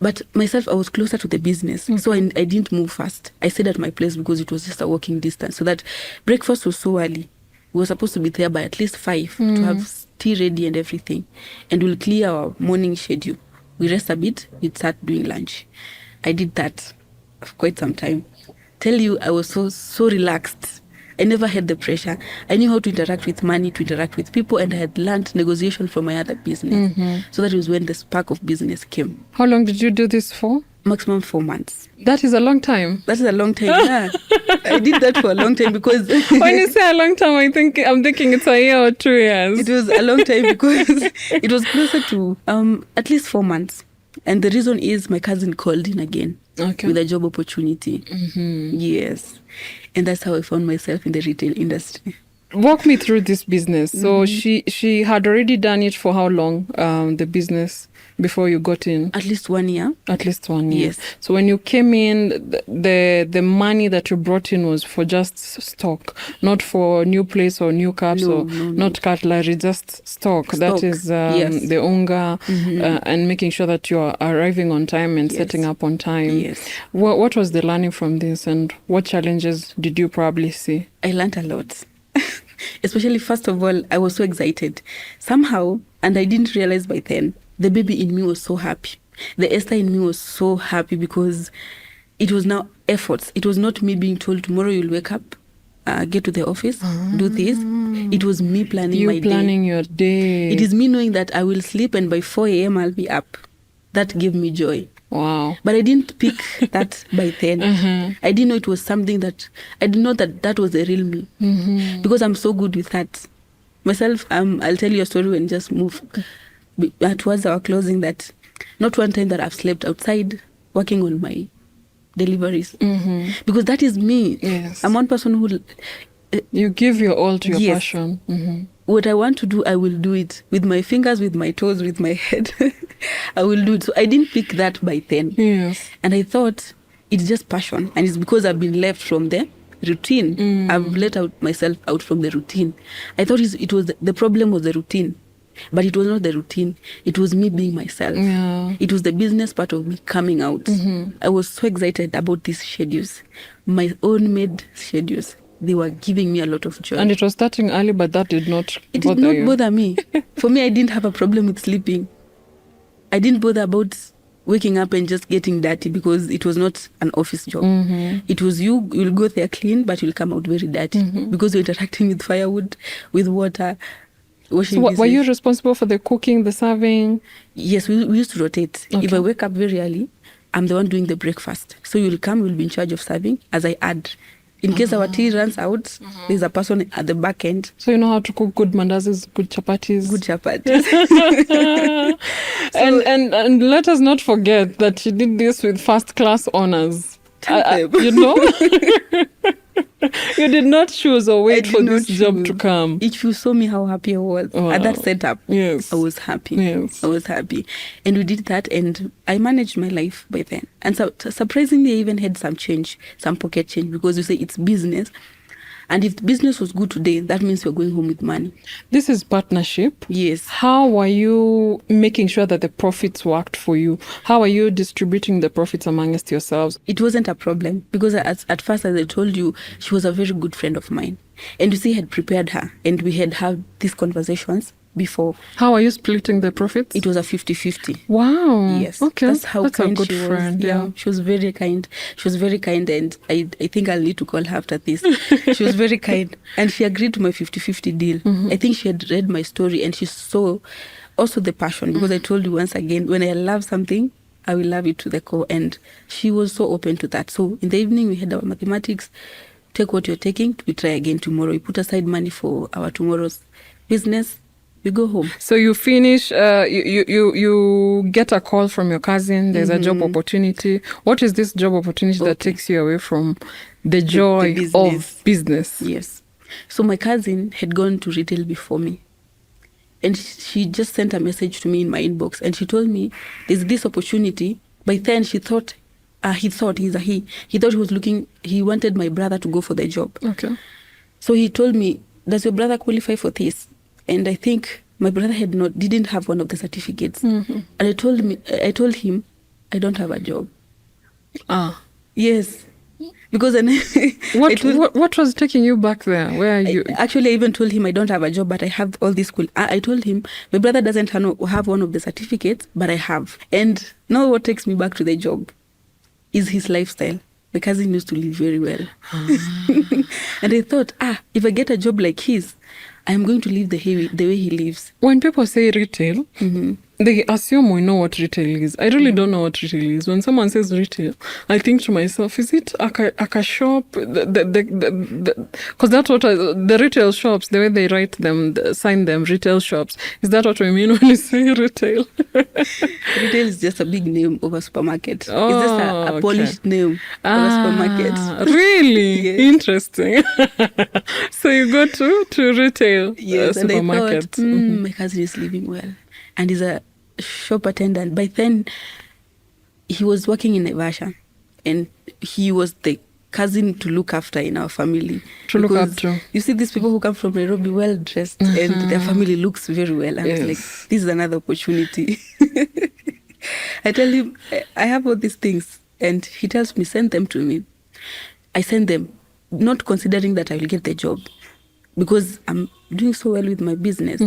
But myself, I was closer to the business. So I didn't move fast. I stayed at my place because it was just a walking distance. So that breakfast was so early. We were supposed to be there by at least 5 to have tea ready and everything. And we'll clear our morning schedule. We rest a bit, we'd start doing lunch. I did that for quite some time. Tell you, I was so relaxed. I never had the pressure. I knew how to interact with money, to interact with people, and I had learned negotiation from my other business. So that was when the spark of business came. How long did you do this for? Maximum 4 months. That is a long time. That is a long time, yeah. I did that for a long time because... When you say a long time, I'm thinking it's a year or 2 years. It was a long time because it was closer to at least 4 months. And the reason is my cousin called in again with a job opportunity. Yes. And that's how I found myself in the retail industry. Walk me through this business. So she had already done it for how long, the business, before you got in? At least 1 year. At least 1 year. Yes. So when you came in, the money that you brought in was for just stock, not for new place or new cups not cutlery, just stock. That is the unga and making sure that you are arriving on time and setting up on time. Yes. What was the learning from this, and what challenges did you probably see? I learned a lot. Especially, first of all, I was so excited. Somehow, and I didn't realize by then, the baby in me was so happy. The Esther in me was so happy because it was now efforts. It was not me being told, tomorrow you'll wake up, get to the office, do this. It was me planning my day. You planning your day. It is me knowing that I will sleep and by 4 a.m. I'll be up. That gave me joy. Wow. But I didn't pick that by then. I didn't know it was something that, I didn't know that was the real me. Because I'm so good with that. Myself, I'll tell you a story and just move towards our closing, that not one time that I've slept outside working on my deliveries. Because that is me. Yes. I'm one person who... you give your all to your passion. What I want to do, I will do it. With my fingers, with my toes, with my head. I will do it. So I didn't pick that by then. Yes. And I thought it's just passion. And it's because I've been left from the routine. I've let myself out from the routine. I thought it was the problem was the routine. But it was not the routine. It was me being myself. Yeah. It was the business part of me coming out. I was so excited about these schedules. My own made schedules. They were giving me a lot of joy. And it was starting early, but that did not It did not bother me. For me, I didn't have a problem with sleeping. I didn't bother about waking up and just getting dirty because it was not an office job. It was you'll go there clean, but you'll come out very dirty because you're interacting with firewood, with water, washing dishes. Were you responsible for the cooking, the serving? Yes, we used to rotate. If I wake up very early, I'm the one doing the breakfast. So you'll come, you'll be in charge of serving as I add. In case our tea runs out, there's a person at the back end. So you know how to cook good mandazis, good chapatis. Good chapatis. And let us not forget that she did this with first class honors. You know? You did not choose or wait for this job to come. If you saw me how happy I was at that setup, yes, I was happy. Yes. I was happy. And we did that, and I managed my life by then. And so, surprisingly, I even had some change, some pocket change, because you say it's business. And if the business was good today, that means we're going home with money. This is partnership. Yes. How are you making sure that the profits worked for you? How are you distributing the profits amongst yourselves? It wasn't a problem because at first, as I told you, she was a very good friend of mine. And you see, I had prepared her and we had had these conversations before. How are you splitting the profits? It was a 50-50. Wow. Yes. Okay. That's how That's kind a good she friend. was. Yeah. She was very kind. She was very kind, and I think I'll need to call her after this. She was very kind, and she agreed to my 50-50 deal. I think she had read my story and she saw also the passion, because I told you once again, when I love something, I will love it to the core, and she was so open to that. So in the evening we had our mathematics. Take what you're taking, we try again tomorrow. We put aside money for our tomorrow's business. We go home. So you finish, you get a call from your cousin, there's a job opportunity. What is this job opportunity that takes you away from the joy of business? Yes. So my cousin had gone to retail before me. And she just sent a message to me in my inbox. And she told me, there's this opportunity. By then he thought he wanted my brother to go for the job. Okay. So he told me, does your brother qualify for this? And I think my brother didn't have one of the certificates. And I told him, I don't have a job. Ah. Yes. Because then what was taking you back there? Where are you? Actually, I even told him I don't have a job, but I have all this school. I told him my brother doesn't have one of the certificates, but I have. And now what takes me back to the job is his lifestyle. My cousin used to live very well. And I thought, if I get a job like his, I'm going to live the way he lives. When people say retail, they assume we know what retail is. I really don't know what retail is. When someone says retail, I think to myself, is it a shop? Because that's what the retail shops, the way they write them, sign them, retail shops. Is that what we mean when we say retail? Retail is just a big name of a supermarket. It's just a polished name of a supermarket. Really? Yes. Interesting. So you go to retail supermarket. And I thought, my cousin is living well. And he's a shop attendant. By then, he was working in Naivasha. And he was the cousin to look after in our family. Look up to. You see these people who come from Nairobi well dressed and their family looks very well. And I was like, this is another opportunity. I tell him, I have all these things. And he tells me, send them to me. I send them, not considering that I will get the job. Because I'm doing so well with my business.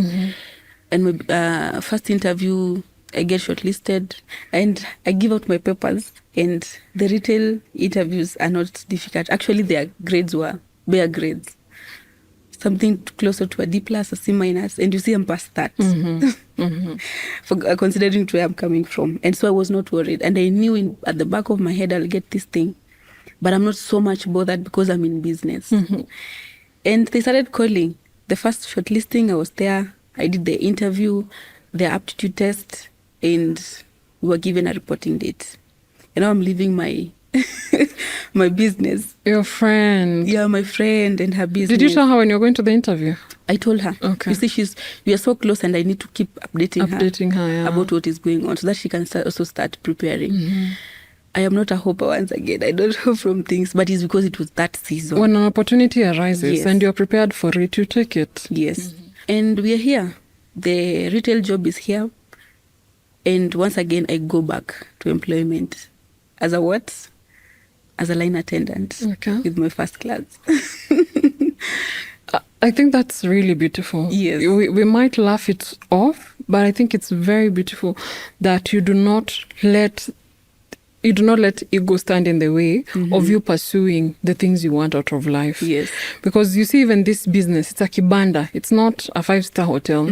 And my first interview, I get shortlisted and I give out my papers. And the retail interviews are not difficult. Actually, their grades were bare grades. Something closer to a D+, a C-. And you see, I'm past that. For considering where I'm coming from. And so I was not worried. And I knew at the back of my head, I'll get this thing. But I'm not so much bothered because I'm in business. And they started calling. The first shortlisting, I was there. I did the interview, the aptitude test, and we were given a reporting date. And now I'm leaving my my business. Your friend. Yeah, my friend and her business. Did you tell her when you were going to the interview? I told her. Okay. You see, we are so close and I need to keep updating her about what is going on so that she can also start preparing. I am not a hoper once again. I don't hope from things, but it's because it was that season. When an opportunity arises and you're prepared for it, you take it. Yes. And we are here. The retail job is here. And once again, I go back to employment. As a what? As a line attendant with my first class. I think that's really beautiful. Yes. We might laugh it off, but I think it's very beautiful that you do not let ego stand in the way of you pursuing the things you want out of life. Yes. Because you see, even this business, it's a kibanda. It's not a 5-star hotel.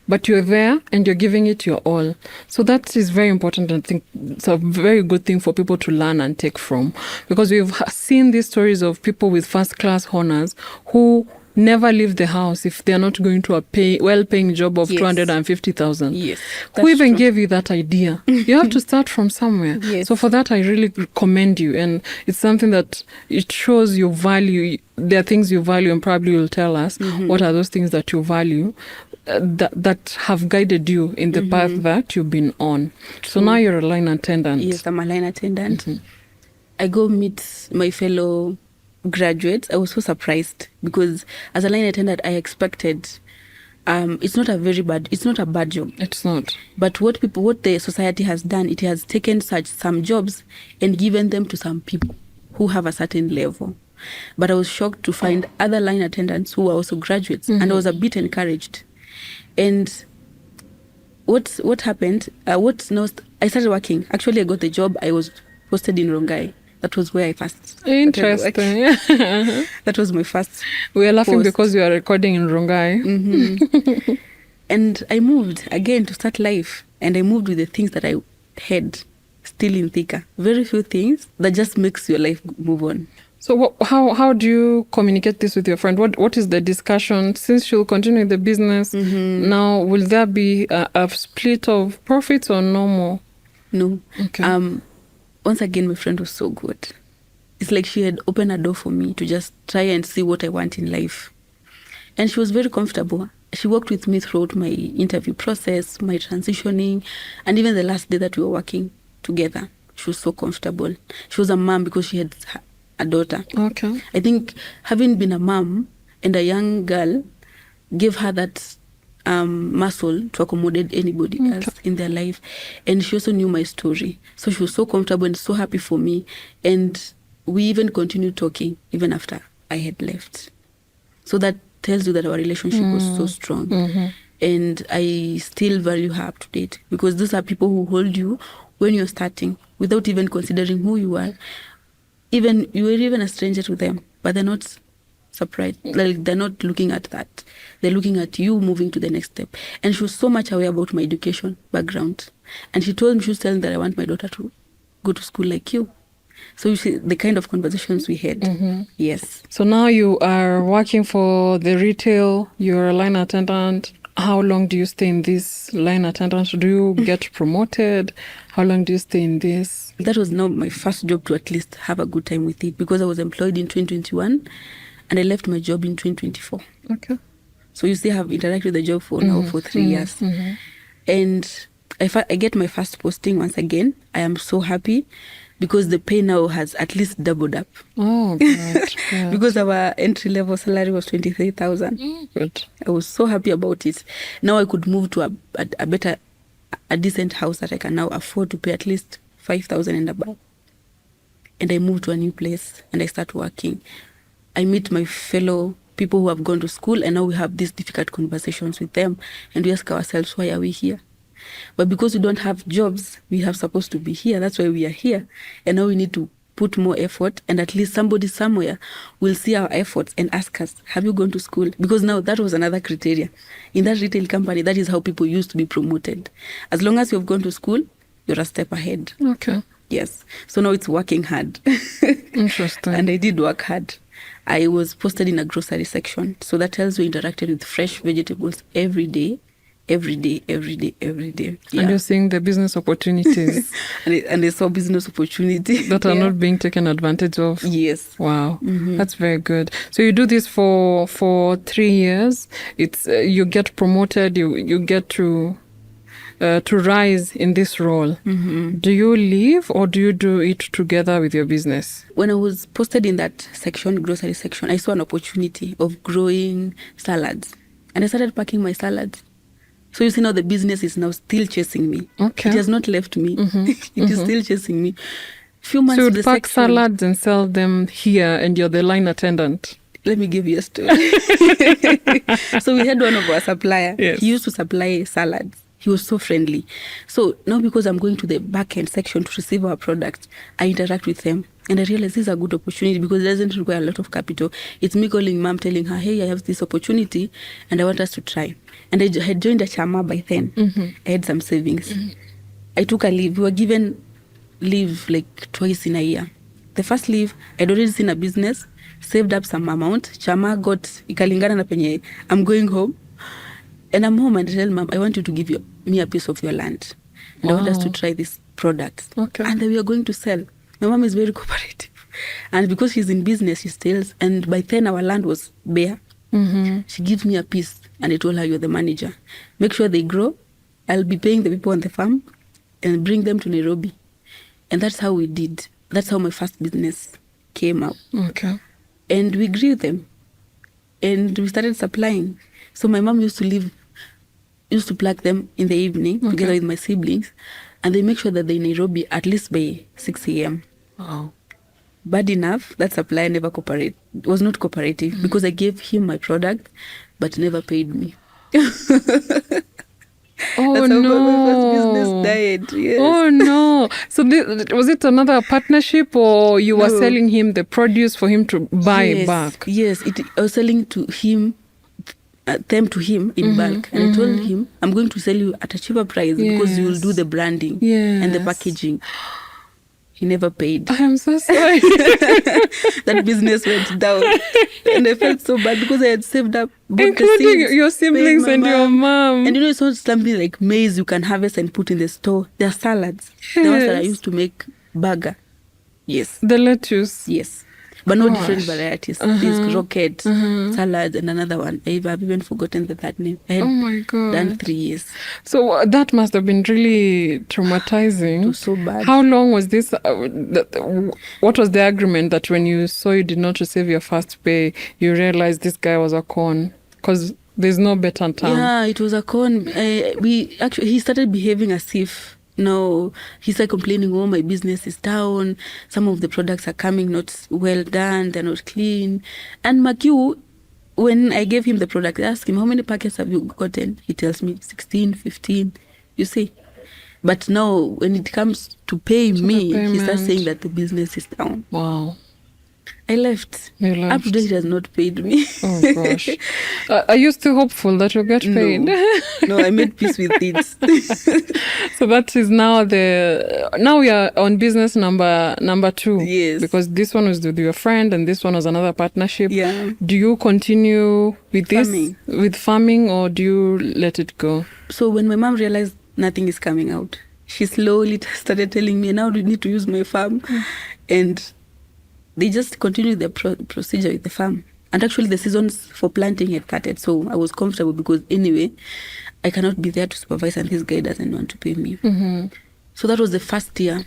But you're there and you're giving it your all. So that is very important. I think it's a very good thing for people to learn and take from. Because we've seen these stories of people with first-class honors who never leave the house if they're not going to a well-paying job of 250,000. Yes. Who even gave you that idea? You have to start from somewhere. Yes. So for that, I really commend you. And it's something that it shows you value. There are things you value, and probably you'll tell us what are those things that you value that have guided you in the path that you've been on. So now you're a line attendant. Yes, I'm a line attendant. I go meet my fellow graduates. I was so surprised because as a line attendant, I expected it's not a bad job. It's not. But what the society has done, it has taken some jobs and given them to some people who have a certain level. But I was shocked to find other line attendants who were also graduates, and I was a bit encouraged. And what happened? I started working. Actually, I got the job. I was posted in Rongai. That was where I first. Interesting. That was my first. We are laughing because we are recording in Rongai. And I moved again to start life. And I moved with the things that I had still in Thika. Very few things that just makes your life move on. So how do you communicate this with your friend? What is the discussion? Since she'll continue the business, now will there be a split of profits or no more? No. Okay. Once again, my friend was so good. It's like she had opened a door for me to just try and see what I want in life. And she was very comfortable. She worked with me throughout my interview process, my transitioning, and even the last day that we were working together. She was so comfortable. She was a mom because she had a daughter. Okay. I think having been a mom and a young girl gave her that muscle to accommodate anybody else in their life. And she also knew my story. So she was so comfortable and so happy for me. And we even continued talking even after I had left. So that tells you that our relationship was so strong. And I still value her up to date, because those are people who hold you when you're starting without even considering who you are. Even you were even a stranger to them, but they're not surprised. Like, they're not looking at that. They're looking at you moving to the next step. And she was so much aware about my education background. And she told me, she was telling that I want my daughter to go to school like you. So you see the kind of conversations we had. Yes. So now you are working for the retail, you're a line attendant. How long do you stay in this line attendant? Do you get promoted? How long do you stay in this? That was now my first job to at least have a good time with it, because I was employed in 2021 and I left my job in 2024. Okay. So you see, I have interacted with the job for now for 3 years. And if I get my first posting once again, I am so happy, because the pay now has at least doubled up. Oh, good. Because our entry level salary was 23,000. Good. I was so happy about it. Now I could move to a better, a decent house that I can now afford to pay at least 5,000 and above. And I moved to a new place and I start working. I meet my fellow people who have gone to school, and now we have these difficult conversations with them, and we ask ourselves, why are we here? But because we don't have jobs, we are supposed to be here. That's why we are here. And now we need to put more effort, and at least somebody somewhere will see our efforts and ask us, have you gone to school? Because now that was another criteria. In that retail company, that is how people used to be promoted. As long as you've gone to school, you're a step ahead. Okay. Yes. So now it's working hard. Interesting. And I did work hard. I was posted in a grocery section. So that tells you interacted with fresh vegetables every day. Yeah. And you're seeing the business opportunities. and I saw business opportunities that are not being taken advantage of. Yes. Wow. That's very good. So you do this for 3 years. It's you get promoted, you get to rise in this role. Do you leave, or do you do it together with your business? When I was posted in that section, grocery section, I saw an opportunity of growing salads. And I started packing my salads. So you see, now the business is now still chasing me. Okay. It has not left me. It is still chasing me. Few months so to you the pack section, salads and sell them here, and you're the line attendant. Let me give you a story. So we had one of our supplier. Yes. He used to supply salads. He was so friendly. So now, because I'm going to the back end section to receive our products, I interact with them. And I realize this is a good opportunity, because it doesn't require a lot of capital. It's me calling mom, telling her, hey, I have this opportunity and I want us to try. And I had joined a chama by then. I had some savings. I took a leave. We were given leave like twice in a year. The first leave, I'd already seen a business, saved up some amount. Chama got ikalingana na penye I'm going home. And I'm home and I tell mom, I want you to give me a piece of your land. And I want us to try this product. Okay. And then we are going to sell. My mom is very cooperative. And because she's in business, she sells. And by then our land was bare. She gives me a piece. And I told her, you're the manager. Make sure they grow. I'll be paying the people on the farm and bring them to Nairobi. And that's how we did. That's how my first business came out. Okay. And we grew them. And we started supplying. So my mom used to pluck them in the evening together with my siblings. And they make sure that they're in Nairobi at least by 6 a.m. Wow. Bad enough, that supplier never was not cooperative, because I gave him my product, but never paid me. Oh, That's how no. my first business died. Yes. Oh, no. So was it another partnership, or you were selling him the produce for him to buy back? Yes, I was selling to him, them to him in bulk. And I told him, I'm going to sell you at a cheaper price because you will do the branding and the packaging. He never paid. I am so sorry. That business went down. And I felt so bad because I had saved up. Including your siblings and your mom. And it's not something like maize you can harvest and put in the store. They're salads. The ones that I used to make burger. Yes. The lettuce. Yes. But no different varieties. There's rocket, salad, and another one. I've even forgotten the third name. I had done 3 years. So that must have been really traumatizing. It was so bad. How long was this? What was the agreement that when you saw you did not receive your first pay, you realized this guy was a con? Because There's no better term. Yeah, it was a con. He started behaving as if, no, he started complaining, oh, my business is down. Some of the products are coming not well done. They're not clean. And Makiu, when I gave him the product, I asked him, how many packets have you gotten? He tells me 16, 15, you see. But now, when it comes to pay me, he starts saying that the business is down. Wow. I left. You left. Up to date, he has not paid me. Oh, gosh. Are you still hopeful that you'll get paid? No, I made peace with it. So that is now now we are on business number 2. Yes. Because this one was with your friend and this one was another partnership. Yeah. Do you continue with Farming. with farming, or do you let it go? So when my mom realized nothing is coming out, she slowly started telling me, now you need to use my farm. And they just continued the procedure with the farm. And actually the seasons for planting had started. So I was comfortable because anyway, I cannot be there to supervise and this guy doesn't want to pay me. Mm-hmm. So that was the first year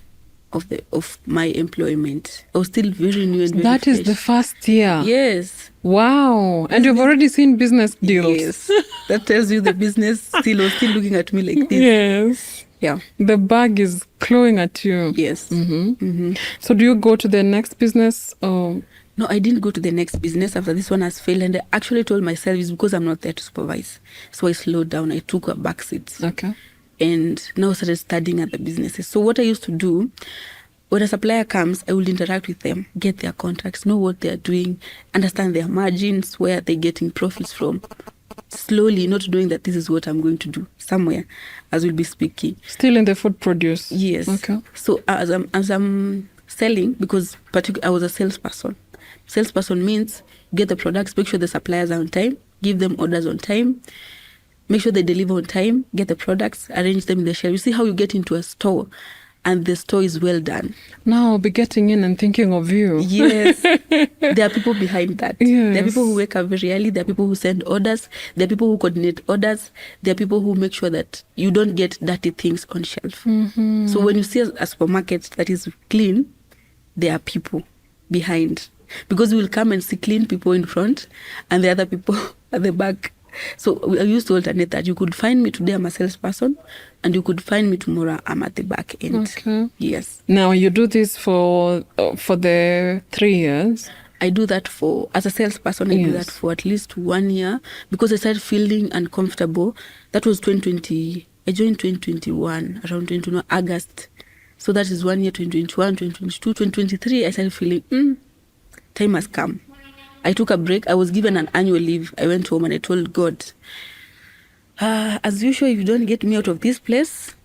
of my employment. I was still very new and very That is fresh. the first year? Yes. Wow. And you've already seen business deals? Yes. That tells you the business was still looking at me like this. Yes. Yeah. The bag is clawing at you. Yes. Mm-hmm. Mm-hmm. So do you go to the next business? Or? No, I didn't go to the next business after this one has failed. And I actually told myself it's because I'm not there to supervise. So I slowed down. I took a back seat. Okay. And now I started studying at the businesses. So what I used to do, when a supplier comes, I will interact with them, get their contracts, know what they're doing, understand their margins, where they're getting profits from. Slowly, not knowing that this is what I'm going to do somewhere as we'll be speaking. Still in the food produce? Yes. Okay. So as I'm selling, because I was a salesperson. Salesperson means get the products, make sure the suppliers are on time, give them orders on time, make sure they deliver on time, get the products, arrange them in the shelf. You see how you get into a store and the store is well done. Now I'll be getting in and thinking of you. Yes. There are people behind that. Yes. There are people who wake up very early. There are people who send orders. There are people who coordinate orders. There are people who make sure that you don't get dirty things on shelf. Mm-hmm. So when you see a supermarket that is clean, there are people behind. Because we will come and see clean people in front and the other people at the back. So I used to alternate that. You could find me today, I'm a salesperson, and you could find me tomorrow, I'm at the back end. Okay. Yes. Now you do this for the 3 years? I do that as a salesperson, I do that for at least 1 year because I started feeling uncomfortable. That was 2020. I joined 2021, around 2021, August. So that is 1 year, 2021, 2022, 2023. I started feeling, time has come. I took a break. I was given an annual leave. I went home and I told God, as usual, if you don't get me out of this place,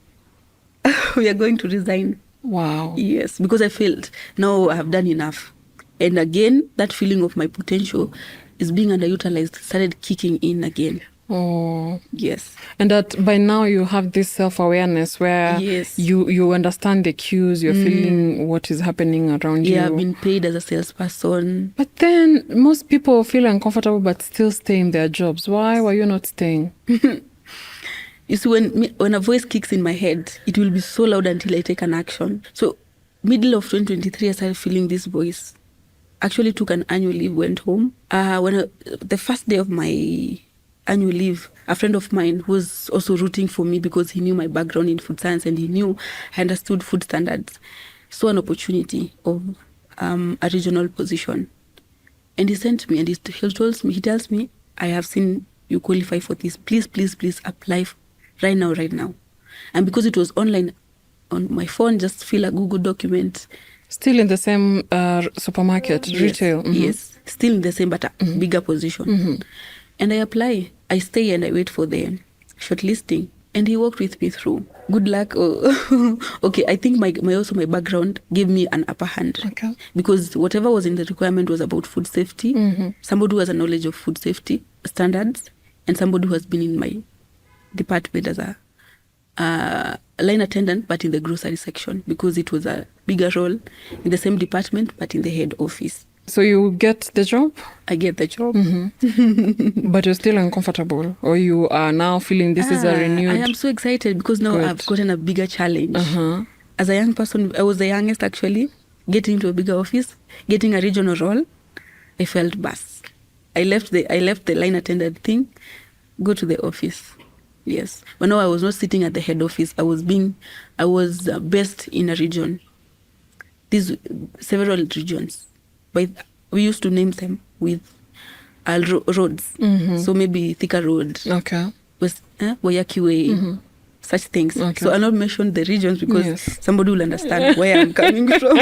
we are going to resign. Wow. Yes, because I felt, now I have done enough. And again, that feeling of my potential is being underutilized started kicking in again. Oh. Yes. And that by now you have this self-awareness where you understand the cues, you're feeling what is happening around you. Yeah, I've been paid as a salesperson. But then most people feel uncomfortable but still stay in their jobs. Why were you not staying? You see, when a voice kicks in my head, it will be so loud until I take an action. So middle of 2023, I started feeling this voice. Actually took an annual leave, went home. The first day of my annual leave, a friend of mine who was also rooting for me because he knew my background in food science and he knew I understood food standards, saw an opportunity of a regional position. And he sent me and he tells me, I have seen you qualify for this. Please, please, please apply right now. And because it was online on my phone, just fill a Google document. Still in the same supermarket, retail? Mm-hmm. Yes, still in the same but a bigger position. Mm-hmm. And I apply. I stay and I wait for the shortlisting. And he worked with me through. Good luck. Okay, I think my background gave me an upper hand. Okay. Because whatever was in the requirement was about food safety. Mm-hmm. Somebody who has a knowledge of food safety standards, and somebody who has been in my department as a line attendant, but in the grocery section, because it was a bigger role in the same department, but in the head office. So you get the job? I get the job. Mm-hmm. But you're still uncomfortable? Or you are now feeling this is a renewed... I am so excited because now I've gotten a bigger challenge. Uh-huh. As a young person, I was the youngest actually, getting into a bigger office, getting a regional role, I felt bus. I left the line attendant thing, go to the office. Yes. But no, I was not sitting at the head office. I was based in a region. These several regions. But we used to name them with roads. So maybe Thika Road. Okay. Wayaki Way. Such things. Okay. So I'll not mention the regions because somebody will understand where I'm coming from.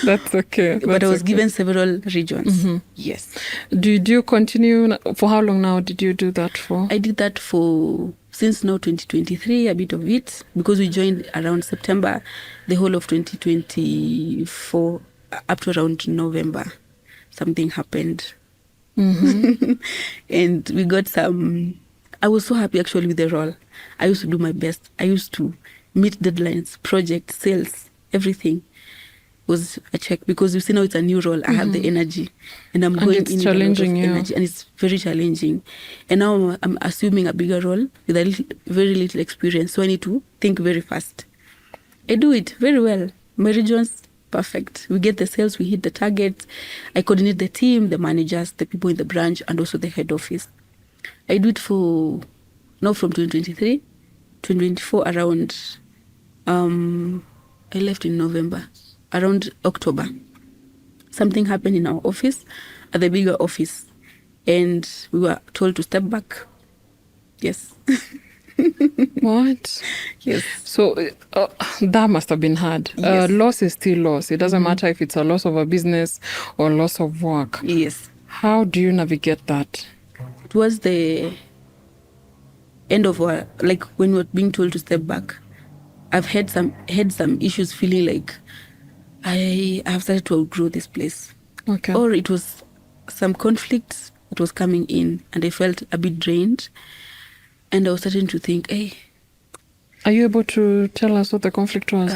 That's okay. But I was given several regions. Yes. Did you continue? For how long now did you do that for? I did that for since now 2023, a bit of it, because we joined around September, the whole of 2024 up to around November. Something happened. And we got some. I was so happy actually with the role. I used to do my best. I used to meet deadlines, projects, sales, everything was a check, because you see now it's a new role. I have the energy and I'm going in challenging with a lot of energy, and it's very challenging. And now I'm assuming a bigger role with very little experience. So I need to think very fast. I do it very well. My region's perfect. We get the sales, we hit the targets. I coordinate the team, the managers, the people in the branch, and also the head office. I do it for now from 2023, 2024 around, I left in November, around October. Something happened in our office, at the bigger office, and we were told to step back. Yes. What? Yes. So that must have been hard. Yes. Loss is still loss. It doesn't matter if it's a loss of a business or loss of work. Yes. How do you navigate that? Towards the end of our, like when we were being told to step back, I've had some issues feeling like I have started to outgrow this place. Okay. Or it was some conflict that was coming in and I felt a bit drained. And I was starting to think, hey. Are you able to tell us what the conflict was?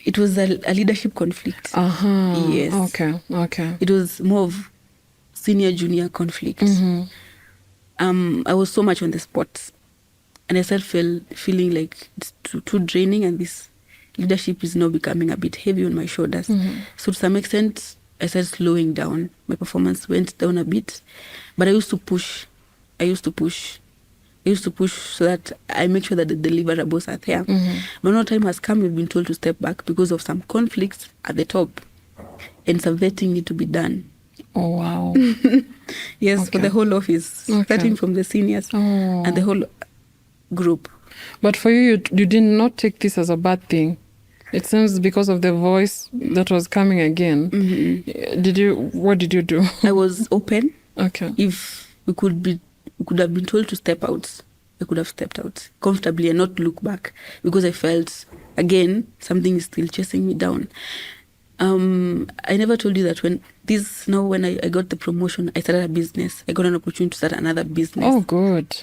It was a leadership conflict. Yes. Okay. It was more of senior-junior conflict. I was so much on the spot. And I started feeling like it's too draining, and this leadership is now becoming a bit heavy on my shoulders. So to some extent, I started slowing down. My performance went down a bit. But I used to push so that I make sure that the deliverables are there. But now time has come, we've been told to step back because of some conflicts at the top. And some vetting need to be done. Oh, wow. Yes, for the whole office, starting from the seniors and the whole group. But for you did not take this as a bad thing. It seems because of the voice that was coming again. What did you do? I was open. Okay. If we could have been told to step out, I could have stepped out comfortably and not look back, because I felt, again, something is still chasing me down. I never told you that when I got the promotion, I started a business. I got an opportunity to start another business. Oh, good.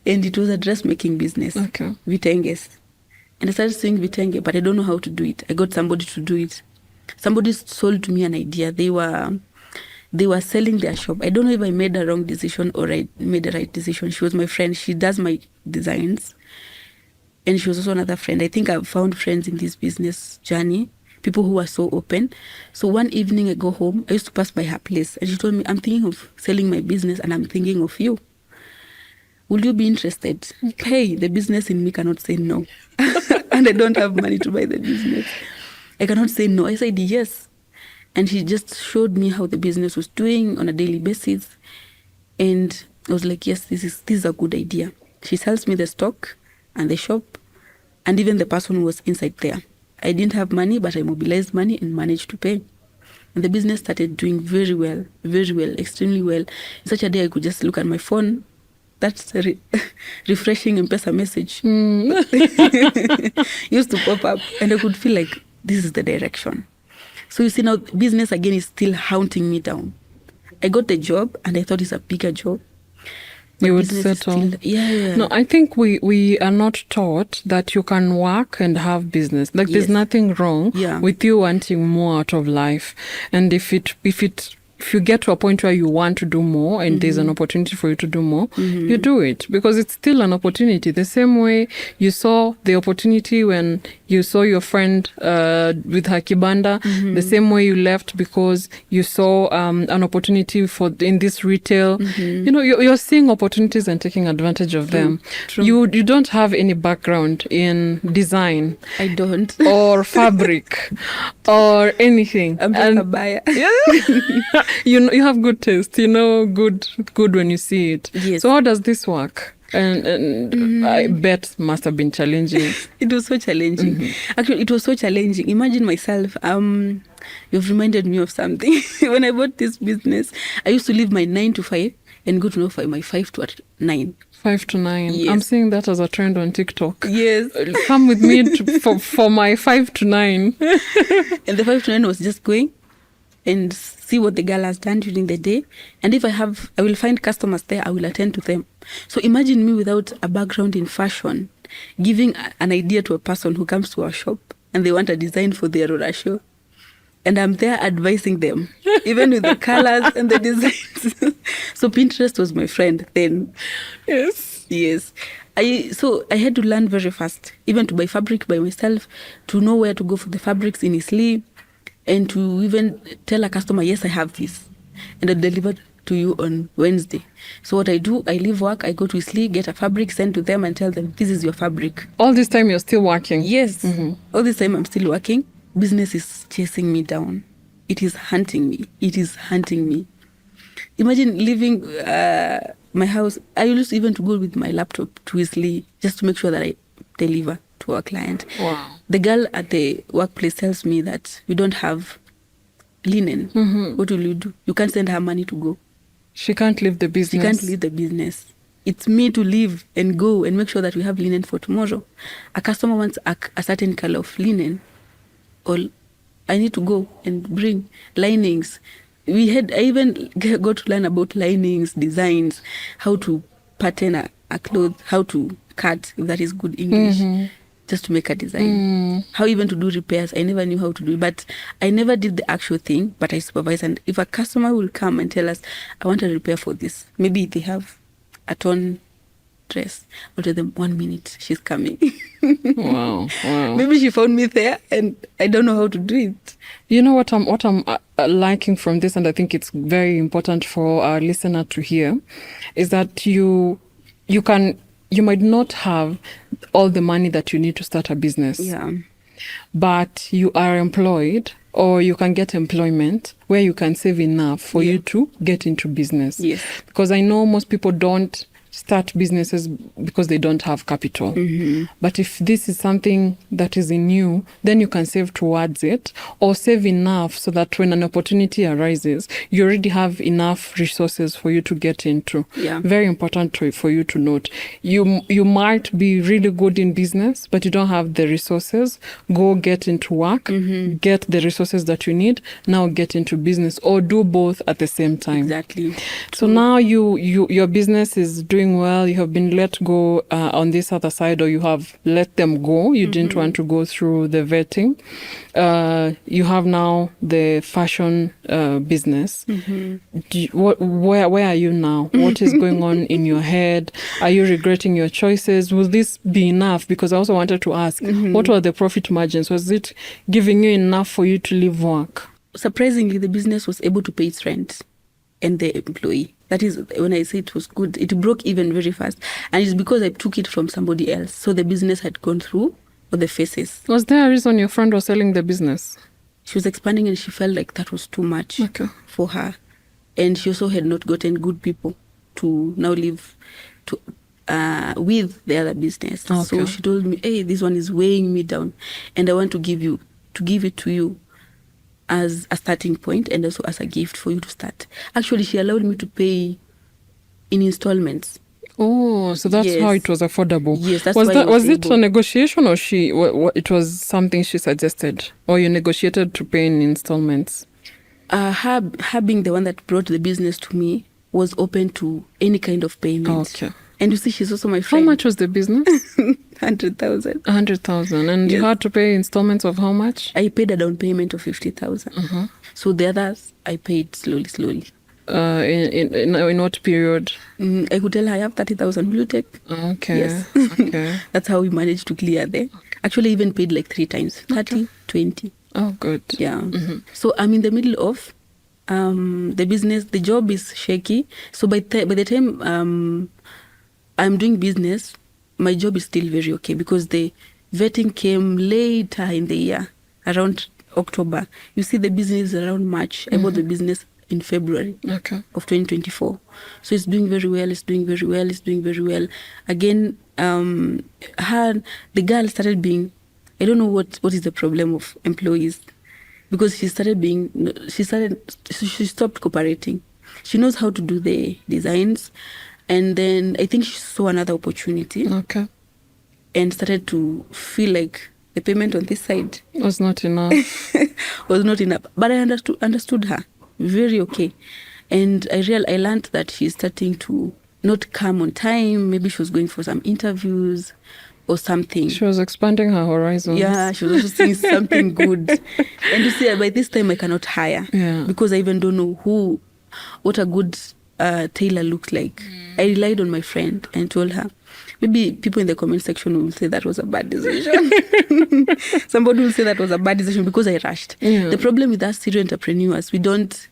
And it was a dressmaking business. Okay. Vitenges. And I started sewing vitenge, but I don't know how to do it. I got somebody to do it. Somebody sold to me an idea. They were selling their shop. I don't know if I made a wrong decision or I made the right decision. She was my friend. She does my designs. And she was also another friend. I think I've found friends in this business journey, people who are so open. So one evening I go home, I used to pass by her place, and she told me, I'm thinking of selling my business and I'm thinking of you. Will you be interested? Hey, the business in me cannot say no. And I don't have money to buy the business. I cannot say no. I said yes. And she just showed me how the business was doing on a daily basis. And I was like, yes, this is a good idea. She sells me the stock and the shop, and even the person who was inside there. I didn't have money, but I mobilized money and managed to pay. And the business started doing very well, extremely well. In such a day, I could just look at my phone. That's a refreshing M-Pesa message. Used to pop up, and I could feel like this is the direction. So you see now, business again is still haunting me down. I got the job, and I thought it's a bigger job. You would settle. No, I think we are not taught that you can work and have business. Like there's nothing wrong with you wanting more out of life. And if you get to a point where you want to do more and there's an opportunity for you to do more, you do it, because it's still an opportunity. The same way you saw the opportunity when you saw your friend with her kibanda, the same way you left because you saw an opportunity in this retail. You know, you're seeing opportunities and taking advantage of them. True. You don't have any background in design. I don't. Or fabric or anything. I'm just a buyer. Yeah. You have good taste. You know, good when you see it. Yes. So how does this work? And I bet must have been challenging. It was so challenging. Actually, it was so challenging. Imagine myself. You've reminded me of something. When I bought this business, I used to leave my 9 to 5 and go to know my 5 to 9. 5 to 9. Yes. I'm seeing that as a trend on TikTok. Yes. Come with me for my 5 to 9. And the 5 to 9 was just going and see what the girl has done during the day. And if I will find customers there, I will attend to them. So imagine me without a background in fashion, giving an idea to a person who comes to our shop and they want a design for their Aurora show. And I'm there advising them, even with the colors and the designs. So Pinterest was my friend then. Yes. Yes. So I had to learn very fast, even to buy fabric by myself, to know where to go for the fabrics in Isli, and to even tell a customer, yes, I have this, and I deliver to you on Wednesday. So what I do, I leave work, I go to Isli, get a fabric, send to them and tell them, this is your fabric. All this time you're still working? Yes. All this time I'm still working. Business is chasing me down. It is hunting me. It is hunting me. Imagine leaving my house. I used even to go with my laptop to Isli just to make sure that I deliver to our client. Wow. The girl at the workplace tells me that we don't have linen. What will you do? You can't send her money to go. She can't leave the business. She can't leave the business. It's me to leave and go and make sure that we have linen for tomorrow. A customer wants a certain color of linen. Or I need to go and bring linings. I even got to learn about linings, designs, how to pattern a cloth, how to cut, if that is good English, just to make a design. How even to do repairs. I never knew how to do it, but I never did the actual thing, but I supervise. And if a customer will come and tell us, I want a repair for this, maybe they have a torn dress, I'll tell them 1 minute, she's coming. Wow. Maybe she found me there and I don't know how to do it. You know what I'm liking from this, and I think it's very important for our listener to hear, is that you might not have all the money that you need to start a business. Yeah. But you are employed, or you can get employment where you can save enough for you to get into business. Yes. Because I know most people don't start businesses because they don't have capital. But if this is something that is in you, then you can save towards it, or save enough so that when an opportunity arises, you already have enough resources for you to get into. Yeah. Very important for you to note. You might be really good in business, but you don't have the resources. Go get into work, get the resources that you need, now get into business, or do both at the same time. Exactly. So now your business is doing well. You have been let go on this other side, or you have let them go. You didn't want to go through the vetting. You have now the fashion business. Where are you now? What is going on in your head? Are you regretting your choices? Will this be enough? Because I also wanted to ask, what were the profit margins? Was it giving you enough for you to leave work? Surprisingly, the business was able to pay its rent and the employee. That is, when I say it was good, it broke even very fast. And it's because I took it from somebody else. So the business had gone through all the phases. Was there a reason your friend was selling the business? She was expanding and she felt like that was too much for her. And she also had not gotten good people to now live with the other business. Okay. So she told me, hey, this one is weighing me down. And I want to give it to you as a starting point and also as a gift for you to start. Actually, she allowed me to pay in installments. Oh, so that's how it was affordable. Yes, that's was why that. Was it able. a negotiation, or it was something she suggested, or you negotiated to pay in installments? Her being the one that brought the business to me was open to any kind of payment. Okay. And you see, she's also my friend. How much was the business? 100,000. 100,000. And you had to pay installments of how much? I paid a down payment of 50,000. So the others, I paid slowly. In what period? I could tell her, I have 30,000. Will you take? Okay. Yes. Okay. That's how we managed to clear there. Actually, even paid like 3 times, 30, 20. Oh, good. Yeah. So I'm in the middle of the business. The job is shaky. So by the time I'm doing business, my job is still very okay because the vetting came later in the year, around October. You see, the business is around March. I bought the business in February of 2024. So it's doing very well. It's doing very well. It's doing very well. Again, the girl started being, I don't know what is the problem of employees, because she stopped cooperating. She knows how to do the designs, and then I think she saw another opportunity. Okay. And started to feel like the payment on this side was not enough. was not enough. But I understood her very okay. And I learned that she's starting to not come on time. Maybe she was going for some interviews or something. She was expanding her horizons. Yeah, she was also seeing something good. And you see, by this time I cannot hire. Yeah. Because I even don't know what a good tailor looks like. I relied on my friend and told her. Maybe people in the comment section will say that was a bad decision. Somebody will say that was a bad decision because I rushed. Yeah. The problem with us serial entrepreneurs, we don't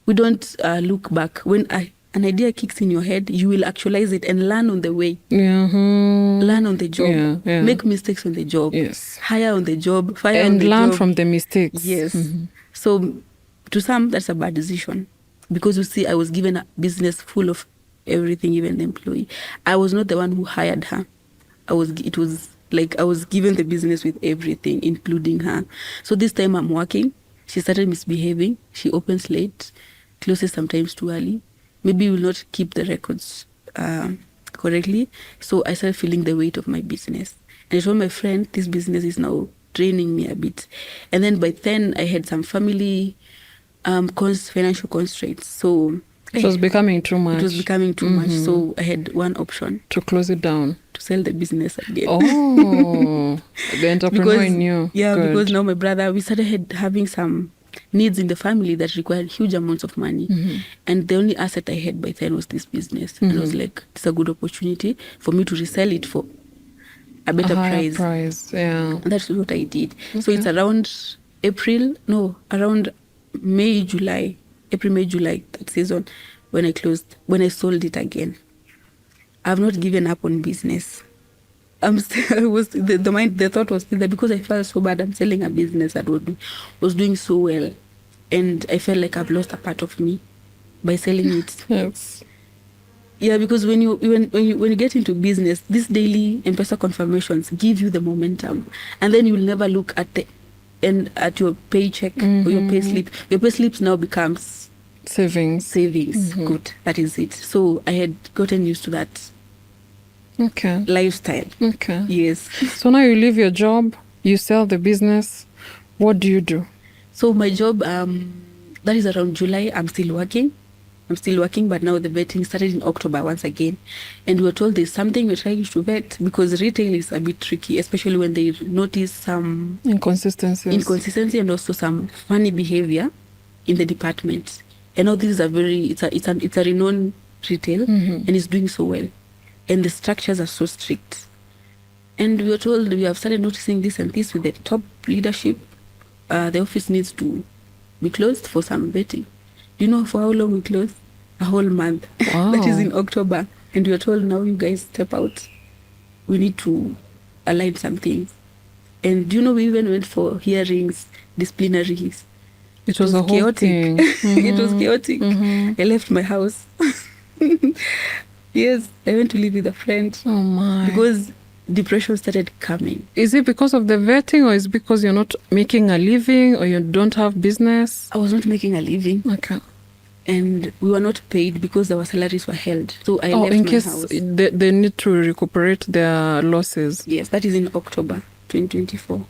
look back. When an idea kicks in your head, you will actualize it and learn on the way. Learn on the job. Yeah. Make mistakes on the job. Yes. Hire on the job. Fire and on the learn job. from the mistakes. Yes. So to some, that's a bad decision. Because you see, I was given a business full of everything, even the employee. I was not the one who hired her. I was given the business with everything, including her. So this time I'm working. She started misbehaving. She opens late, closes sometimes too early. Maybe will not keep the records correctly. So I started feeling the weight of my business. And I told my friend, this business is now draining me a bit. And then by then I had some family financial constraints. So it was becoming too much. It was becoming too much. So I had one option. To close it down. To sell the business again. Oh, the entrepreneur in you. Yeah, Good. because now my brother, we started having some needs in the family that required huge amounts of money. And the only asset I had by then was this business. And I was like, it's a good opportunity for me to resell it for a better price. Yeah. That's what I did. Okay. So it's around around May, July, that season when I sold it again. I've not given up on business. I'm still, the thought was still there because I felt so bad. I'm selling a business that was doing so well. And I felt like I've lost a part of me by selling it. Yes. Yeah, because when you get into business, these daily M-Pesa confirmations give you the momentum. And then you'll never look at your paycheck or your payslip. Your payslips now becomes savings. Good. That is it. So I had gotten used to that lifestyle. Okay. Yes. So now you leave your job, you sell the business. What do you do? So my job, that is around July. I'm still working, but now the vetting started in October once again. And we were told there's something we're trying to vet because retail is a bit tricky, especially when they notice some inconsistency and also some funny behavior in the department. And now this is it's a renowned retail and it's doing so well. And the structures are so strict. And we were told we have started noticing this and this with the top leadership. The office needs to be closed for some vetting. Do you know for how long we closed? A whole month. Wow. That is in October. And we were told, now you guys step out. We need to align some things. And do you know, we even went for hearings, disciplinaries. It was a whole chaotic thing. It was chaotic. I left my house. Yes, I went to live with a friend. Oh my. Because depression started coming. Is it because of the vetting, or is it because you're not making a living, or you don't have business? I was not making a living. Okay. And we were not paid because our salaries were held. So I left in my case house. They need to recuperate their losses. Yes, that is in October 2024. I'm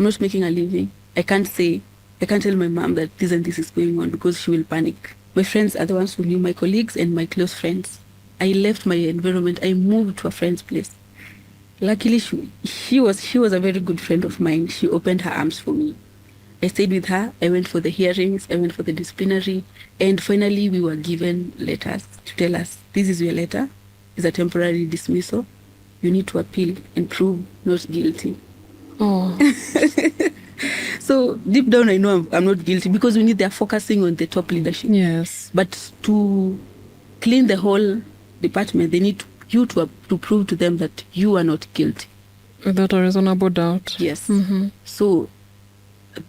not making a living. I can't tell my mom that this and this is going on because she will panic. My friends are the ones who knew, my colleagues and my close friends. I left my environment. I moved to a friend's place. Luckily, she was a very good friend of mine. She opened her arms for me. I stayed with her. I went for the hearings. I went for the disciplinary. And finally, we were given letters to tell us, this is your letter. It's a temporary dismissal. You need to appeal and prove not guilty. Oh. So deep down, I know I'm not guilty, because we need they're focusing on the top leadership. Yes. But to clean the whole department, they need you to prove to them that you are not guilty. Without a reasonable doubt. Yes. So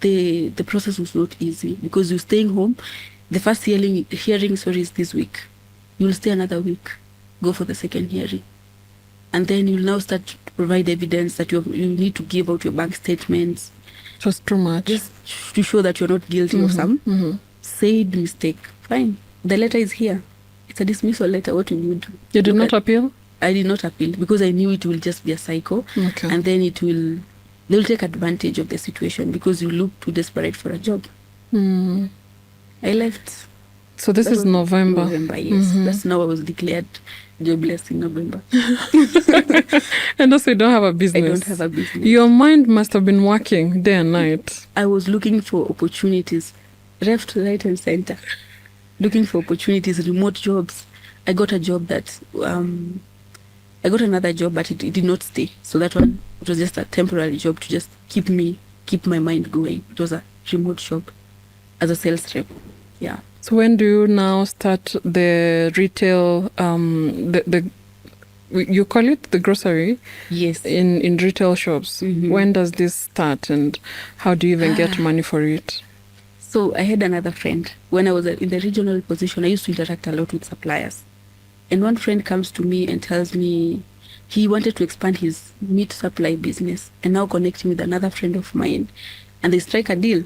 the process was not easy, because you're staying home. The first hearing is this week. You'll stay another week, go for the second hearing. And then you'll now start to provide evidence that you need to give out your bank statements. It was too much. Just to show that you're not guilty of some said mistake. Fine. The letter is here. It's a dismissal letter. What will you do? You did not appeal? I did not appeal, because I knew it will just be a cycle. Okay. And then they'll take advantage of the situation, because you look too desperate for a job. I left. So this is November. November, yes. That's now I was declared jobless in November. And also you don't have a business. I don't have a business. Your mind must have been working day and night. I was looking for opportunities, left, right, and center. Looking for opportunities, remote jobs. I got a job that, I got another job, but it did not stay. So that one, it was just a temporary job to just keep my mind going. It was a remote job as a sales rep. Yeah. So when do you now start the retail, you call it the grocery? Yes. In retail shops. When does this start, and how do you even get money for it? So I had another friend. When I was in the regional position, I used to interact a lot with suppliers. And one friend comes to me and tells me he wanted to expand his meat supply business, and now connect me with another friend of mine. And they strike a deal.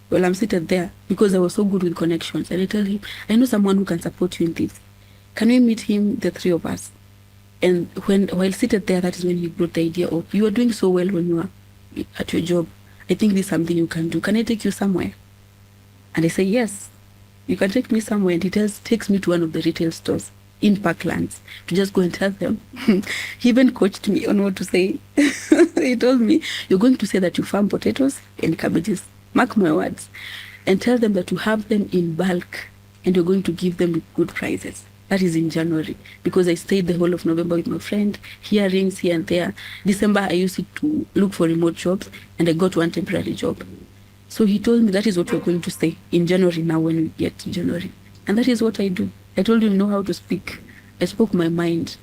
Well, I'm seated there because I was so good with connections. And I tell him, I know someone who can support you in this. Can we meet him, the three of us? And while seated there, that is when he brought the idea of, you are doing so well when you are at your job. I think this is something you can do. Can I take you somewhere? And I say, yes, you can take me somewhere. And he takes me to one of the retail stores in Parklands to just go and tell them. He even coached me on what to say. He told me, you're going to say that you farm potatoes and cabbages. Mark my words. And tell them that you have them in bulk and you're going to give them with good prices. That is in January, because I stayed the whole of November with my friend, hearings here and there. December, I used it to look for remote jobs, and I got one temporary job. So he told me that is what you're going to say in January now when we get to January. And that is what I do. I told him, know how to speak. I spoke my mind.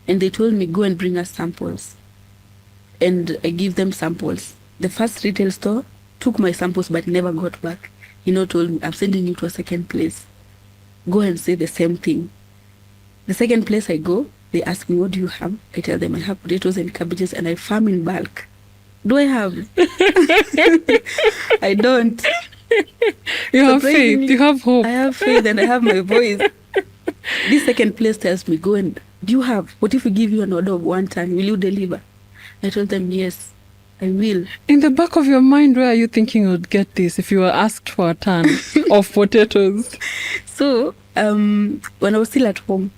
And they told me, go and bring us samples. And I give them samples. The first retail store took my samples but never got back. He now told me, I'm sending you to a second place. Go and say the same thing. The second place I go, they ask me, what do you have? I tell them I have potatoes and cabbages and I farm in bulk. Do I have? I don't. You have faith, you have hope. I have faith and I have my voice. This second place tells me, go and, do you have? What if we give you an order of 1 ton? Will you deliver? I told them, yes, I will. In the back of your mind, where are you thinking you would get this if you were asked for a ton of potatoes? So, when I was still at home,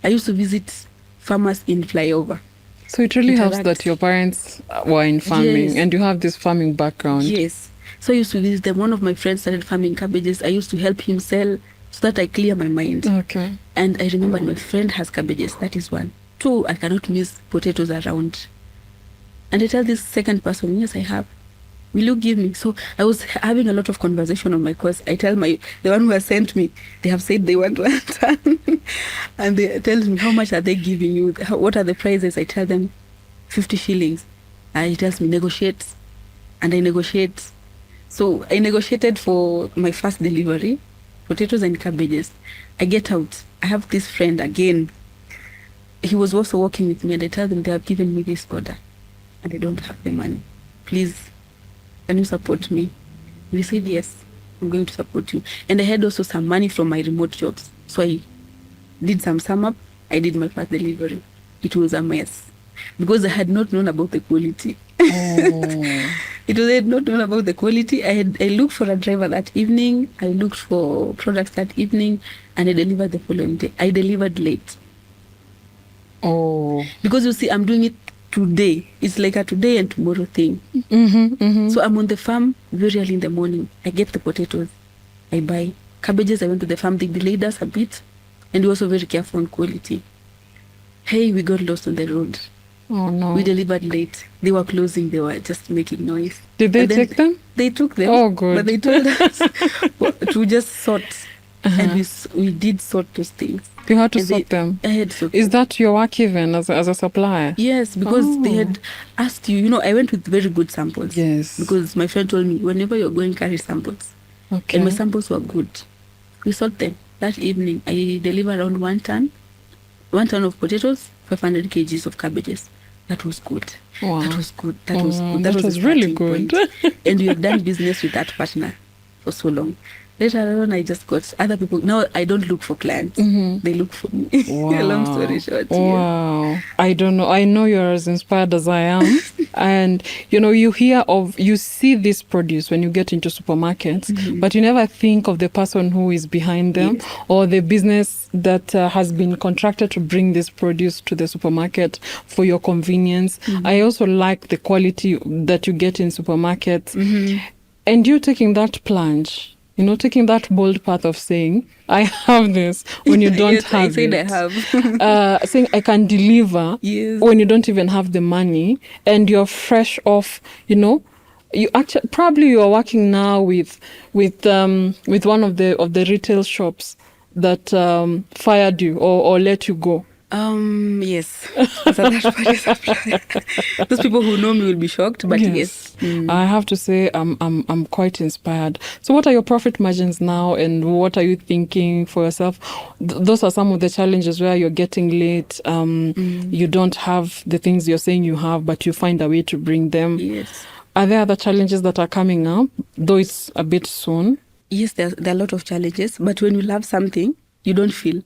I used to visit farmers in Flyover. So it really helps that your parents were in farming, yes, and you have this farming background. Yes. So I used to visit them. One of my friends started farming cabbages. I used to help him sell so that I clear my mind. Okay. And I remember my friend has cabbages. That is one. 2, I cannot miss potatoes around. And I tell this second person, yes, I have. Will you give me? So I was having a lot of conversation on my course. I tell the one who has sent me, they have said they want 1 ton. And they tell me, how much are they giving you? What are the prices? I tell them 50 shillings. And he tells me, negotiate. And I negotiate. So I negotiated for my first delivery, potatoes and cabbages. I get out. I have this friend again. He was also working with me, and I tell them they have given me this order and I don't have the money. Please, can you support me? And he said, yes, I'm going to support you. And I had also some money from my remote jobs. So I did some sum up. I did my first delivery. It was a mess because I had not known about the quality. Oh. I had not known about the quality. I looked for a driver that evening. I looked for products that evening, and I delivered the following day. I delivered late. Oh. Because you see, I'm doing it today. It's like a today and tomorrow thing. So I'm on the farm very early in the morning. I get the potatoes. I buy cabbages. I went to the farm. They delayed us a bit, and we're also very careful on quality. Hey, we got lost on the road. Oh no. We delivered late. They were closing. They were just making noise. Did they And then take them? They took them. Oh, good. But they told us to just sort. And we did sort those things. You had to And sort them. I had to. Is that your work even as a supplier? Yes, because they had asked you. You know, I went with very good samples. Yes. Because my friend told me, whenever you're going, carry samples. Okay. And my samples were good. We sort them. That evening, I delivered around 1 ton of potatoes, 500 kgs of cabbages. That was good. Wow. That was good. That was the really starting good. point. And we have done business with that partner for so long. Later on, I just got other people. Now I don't look for clients. They look for me. Wow. Long story short. Wow. Yeah. I don't know. I know you're as inspired as I am. And, you know, you see this produce when you get into supermarkets, but you never think of the person who is behind them. Yes. Or the business that has been contracted to bring this produce to the supermarket for your convenience. I also like the quality that you get in supermarkets. And you taking that plunge, you know, taking that bold path of saying, I have this when you don't Yes, have I said it. I have. Saying I can deliver Yes. when you don't even have the money and you're fresh off, you know. You actually probably you are working now with one of the retail shops that fired you or let you go. Yes. So that part is applied. Those people who know me will be shocked, but yes. I have to say I'm quite inspired. So what are your profit margins now and what are you thinking for yourself? Those are some of the challenges where you're getting late. You don't have the things you're saying you have, but you find a way to bring them. Yes. Are there other challenges that are coming up, though it's a bit soon? Yes, there are a lot of challenges, but when you love something, you don't feel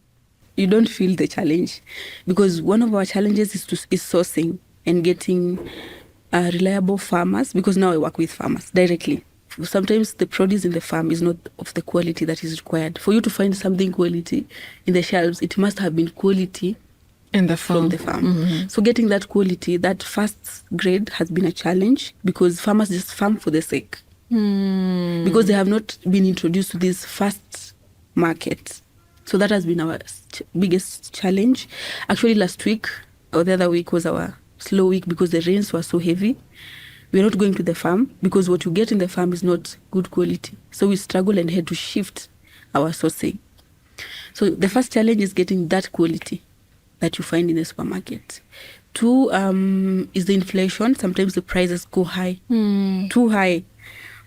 the challenge, because one of our challenges is sourcing and getting reliable farmers, because now I work with farmers directly. Sometimes the produce in the farm is not of the quality that is required. For you to find something quality in the shelves, it must have been quality in the farm. From the farm. So getting that quality, that first grade, has been a challenge, because farmers just farm for the sake. Because they have not been introduced to this fast market. So that has been our biggest challenge. Actually, last week or the other week was our slow week because the rains were so heavy. We're not going to the farm because what you get in the farm is not good quality. So we struggle and had to shift our sourcing. So the first challenge is getting that quality that you find in the supermarket. 2 is the inflation. Sometimes the prices go high, too high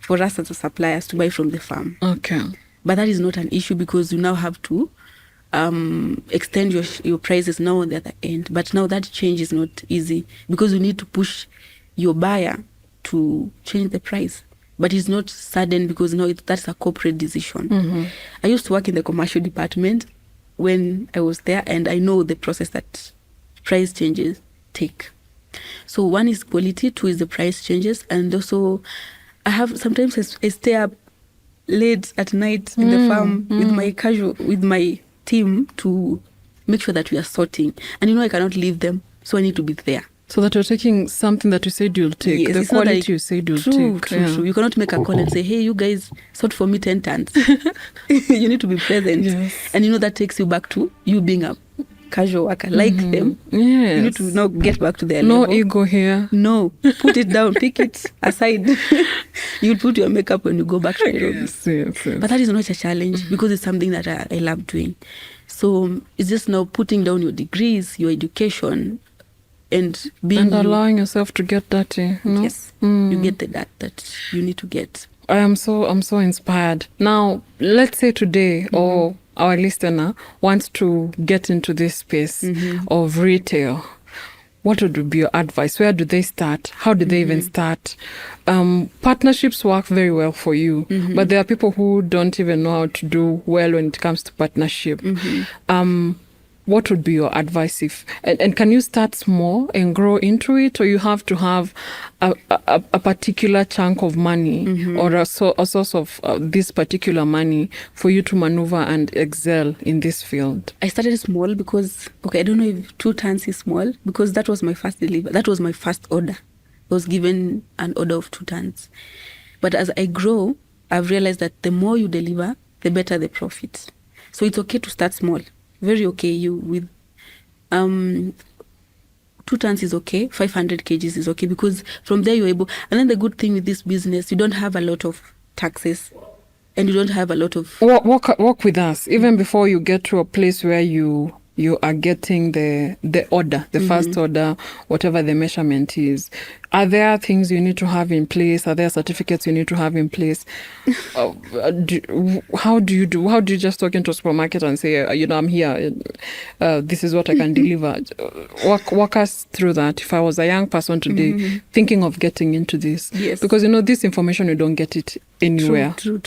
for us as suppliers to buy from the farm. Okay. But that is not an issue because you now have to extend your prices now on the other end. But now that change is not easy because you need to push your buyer to change the price. But it's not sudden because now that's a corporate decision. I used to work in the commercial department when I was there, and I know the process that price changes take. So 1 is quality, 2 is the price changes, and also sometimes I stay up late at night in the farm with my team to make sure that we are sorting. And I cannot leave them, so I need to be there. So that you're taking something that you said you'll take, yes, the quality you said you'll take. True. You cannot make a call and say, hey, you guys, sort for me 10 tons. You need to be present. Yes. And that takes you back to you being a casual worker, like them. Yes. You need to now get back to their level. No ego here. No. Put it down, pick it aside. You put your makeup when you go back to Nairobi. Yes. But that is not a challenge because it's something that I love doing. So it's just now putting down your degrees, your education, and allowing yourself to get dirty. No? Yes. You get the dirt that you need to get. I'm so inspired. Now, let's say today or our listener wants to get into this space of retail. What would be your advice? Where do they start? How do they even start? Partnerships work very well for you, but there are people who don't even know how to do well when it comes to partnership. What would be your advice and can you start small and grow into it, or you have to have a particular chunk of money or a source of this particular money for you to maneuver and excel in this field? I started small because, I don't know if 2 tons is small, because that was my first delivery. That was my first order. I was given an order of 2 tons. But as I grow, I've realized that the more you deliver, the better the profit. So it's okay to start small. Very okay. You with 2 tons is okay, 500 kgs is okay, because from there you're able. And then the good thing with this business, you don't have a lot of taxes, and you don't have a lot of walk with us even before you get to a place where you are getting the order, the first order, whatever the measurement is. Are there things you need to have in place? Are there certificates you need to have in place? How do you just walk into a supermarket and say, I'm here, this is what I can deliver? Walk us through that. If I was a young person today thinking of getting into this, yes, because this information, you don't get it anywhere. True.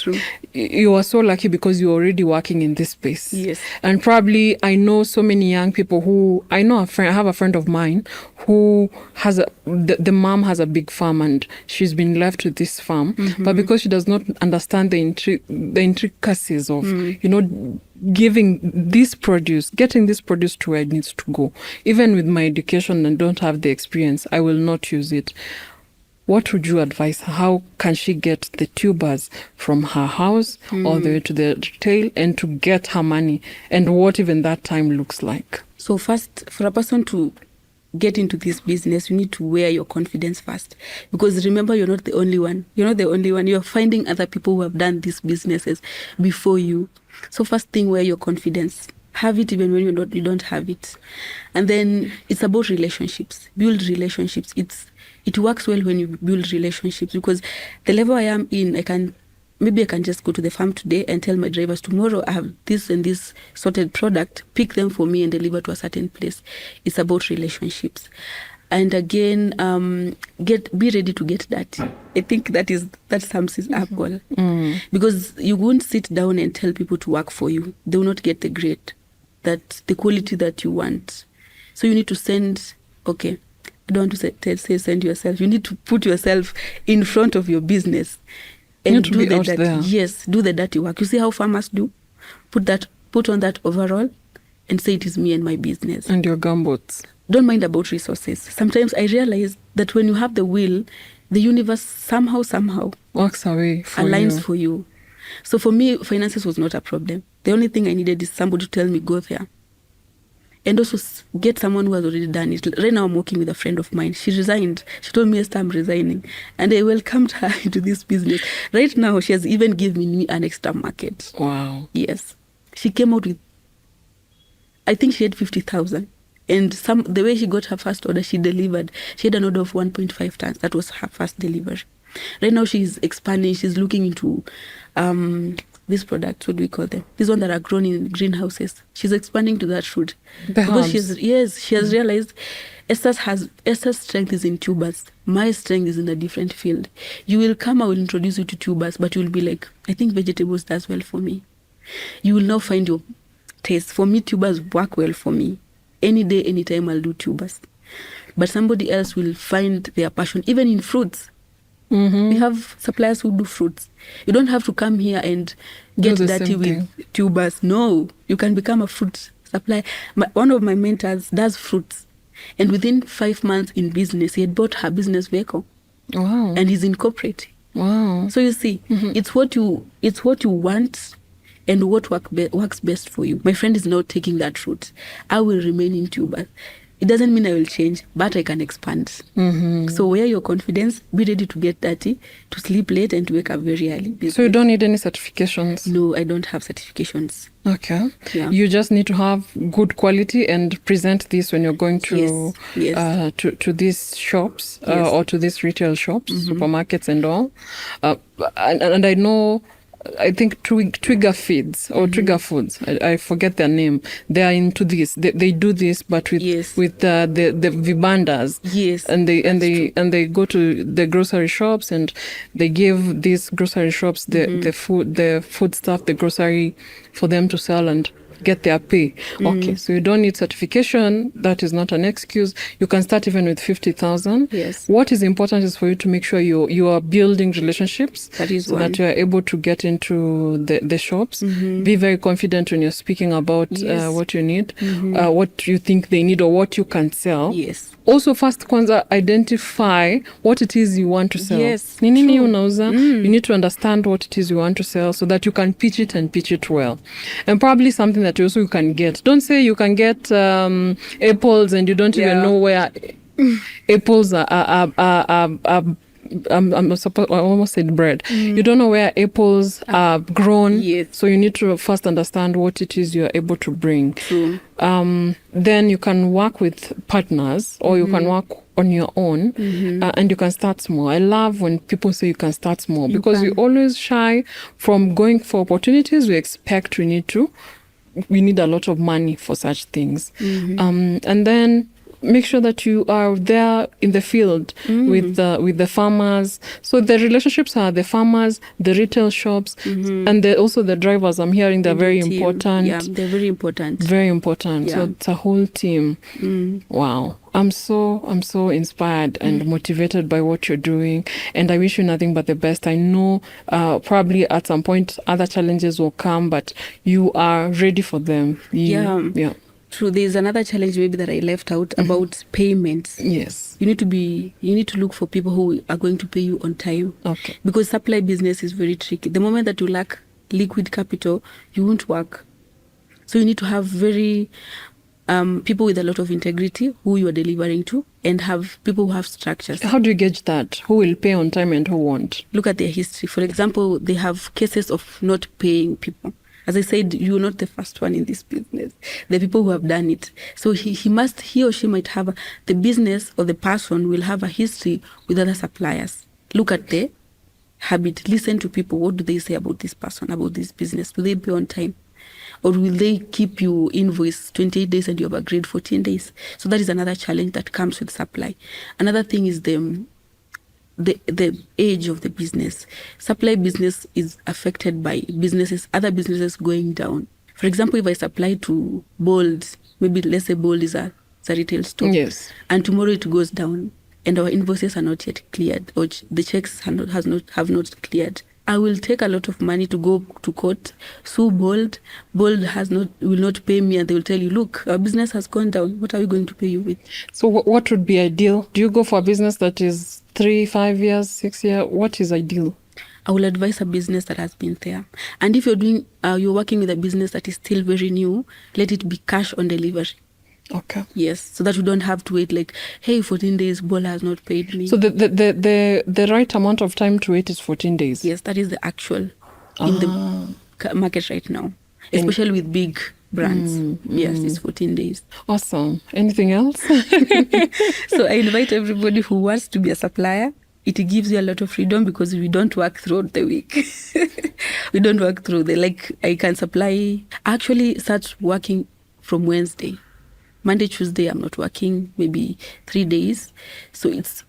You are so lucky because you're already working in this space. Yes. And probably I know so many young people who, I have a friend of mine who has the mom has a big farm and she's been left with this farm, but because she does not understand the intricacies of, getting this produce to where it needs to go. Even with my education and don't have the experience, I will not use it. What would you advise her? How can she get the tubers from her house all the way to the retail and to get her money, and what even that time looks like? So first, for a person to get into this business, you need to wear your confidence first. Because remember, you're not the only one. You're not the only one. You're finding other people who have done these businesses before you. So first thing, wear your confidence. Have it even when you don't have it. And then it's about relationships. Build relationships. It works well when you build relationships, because the level I am in, I can just go to the farm today and tell my drivers, tomorrow I have this and this sorted product, pick them for me and deliver to a certain place. It's about relationships. And again, be ready to get dirty. I think that sums it up well. Because you won't sit down and tell people to work for you. They will not get the grade, the quality that you want. So you need to send, I don't want to say send yourself. You need to put yourself in front of your business and do the dirty. Yes, do the dirty work. You see how farmers do? Put on that overall and say it is me and my business. And your gumboots. Don't mind about resources. Sometimes I realize that when you have the will, the universe somehow works away for aligns for you. So for me, finances was not a problem. The only thing I needed is somebody to tell me, go there. And also get someone who has already done it. Right now I'm working with a friend of mine. She resigned. She told me, Esther, I'm resigning. And I welcomed her into this business. Right now, she has even given me an extra market. Wow. Yes. She came out with, I think she had 50,000. And the way she got her first order, she delivered. She had an order of 1.5 tons. That was her first delivery. Right now she's expanding. She's looking into these products, what do we call them? These ones that are grown in greenhouses. She's expanding to that route. Because she has realized Esther's strength is in tubers. My strength is in a different field. You will come, I will introduce you to tubers, but you will be like, I think vegetables does well for me. You will now find your taste. For me, tubers work well for me. Any day, anytime, I'll do tubers. But somebody else will find their passion, even in fruits. We have suppliers who do fruits. You don't have to come here and get dirty with tubers. No, you can become a fruit supplier. One of my mentors does fruits. And within 5 months in business, he had bought her business vehicle. Wow. And he's incorporating. Wow. So you see, it's what you want and what works best for you. My friend is now taking that route. I will remain in tubers. It doesn't mean I will change, but I can expand. So wear your confidence, be ready to get dirty, to sleep late, and to wake up very early. So you don't need any certifications? No, I don't have certifications. Okay. Yeah. You just need to have good quality and present this when you're going to to these shops or to these retail shops, supermarkets and all. And I know, I think Trigger Feeds or Trigger Foods, I forget their name. They are into this. They do this, but with the vibandas. Yes. And they go to the grocery shops and they give these grocery shops the food stuff, the grocery for them to sell and get their pay. Okay, so you don't need certification. That is not an excuse. You can start even with 50,000. Yes. What is important is for you to make sure you are building relationships. That is so that you are able to get into the shops. Be very confident when you're speaking about what you need, what you think they need, or what you can sell. Yes. Also first kwanza identify what it is you want to sell. Yes, Ni nini true. unauza? You need to understand what it is you want to sell so that you can pitch it and pitch it well. And probably something that also you can get. Don't say you can get apples and you don't even know where apples are I almost said bread. You don't know where apples are grown. Yes. So you need to first understand what it is you're able to bring. True. Then you can work with partners or you can work on your own and you can start small. I love when people say you can start small because we always shy from going for opportunities. We expect we need a lot of money for such things. And then make sure that you are there in the field with the farmers. So the relationships are the farmers, the retail shops, and also the drivers. I'm hearing they're very important. Yeah, they're very important. Very important. Yeah. So it's a whole team. Wow. I'm so inspired and motivated by what you're doing, and I wish you nothing but the best. I know probably at some point other challenges will come, but you are ready for them. Yeah. True. There's another challenge maybe that I left out about payments. Yes. You need to look for people who are going to pay you on time. Okay. Because supply business is very tricky. The moment that you lack liquid capital, you won't work. So you need to have very people with a lot of integrity who you are delivering to, and have people who have structures. How do you gauge that? Who will pay on time and who won't? Look at their history. For example, they have cases of not paying people. As I said, you're not the first one in this business. The people who have done it. So he or she might have the business, or the person will have a history with other suppliers. Look at the habit. Listen to people. What do they say about this person, about this business? Do they pay on time? Or will they keep you invoice 28 days and you have agreed 14 days? So that is another challenge that comes with supply. Another thing is the age of the business. Supply business is affected by other businesses going down. For example, if I supply to Bold, maybe let's say Bold is a retail store. Yes. And tomorrow it goes down and our invoices are not yet cleared, or the checks have not cleared. I will take a lot of money to go to court, sue Bold. Bold will not pay me, and they will tell you, look, our business has gone down. What are we going to pay you with? So what would be ideal? Do you go for a business that is 3, 5 years, 6 years? What is ideal? I will advise a business that has been there. And if you're working with a business that is still very new, let it be cash on delivery. Okay. Yes, so that you don't have to wait like, hey, 14 days, Bola has not paid me. So the right amount of time to wait is 14 days? Yes, that is the actual in the market right now, especially with big brands. Yes, it's 14 days. Awesome. Anything else? So I invite everybody who wants to be a supplier. It gives you a lot of freedom because we don't work throughout the week. We don't work through I can supply. I actually start working from Wednesday. Monday, Tuesday, I'm not working, maybe 3 days. So it's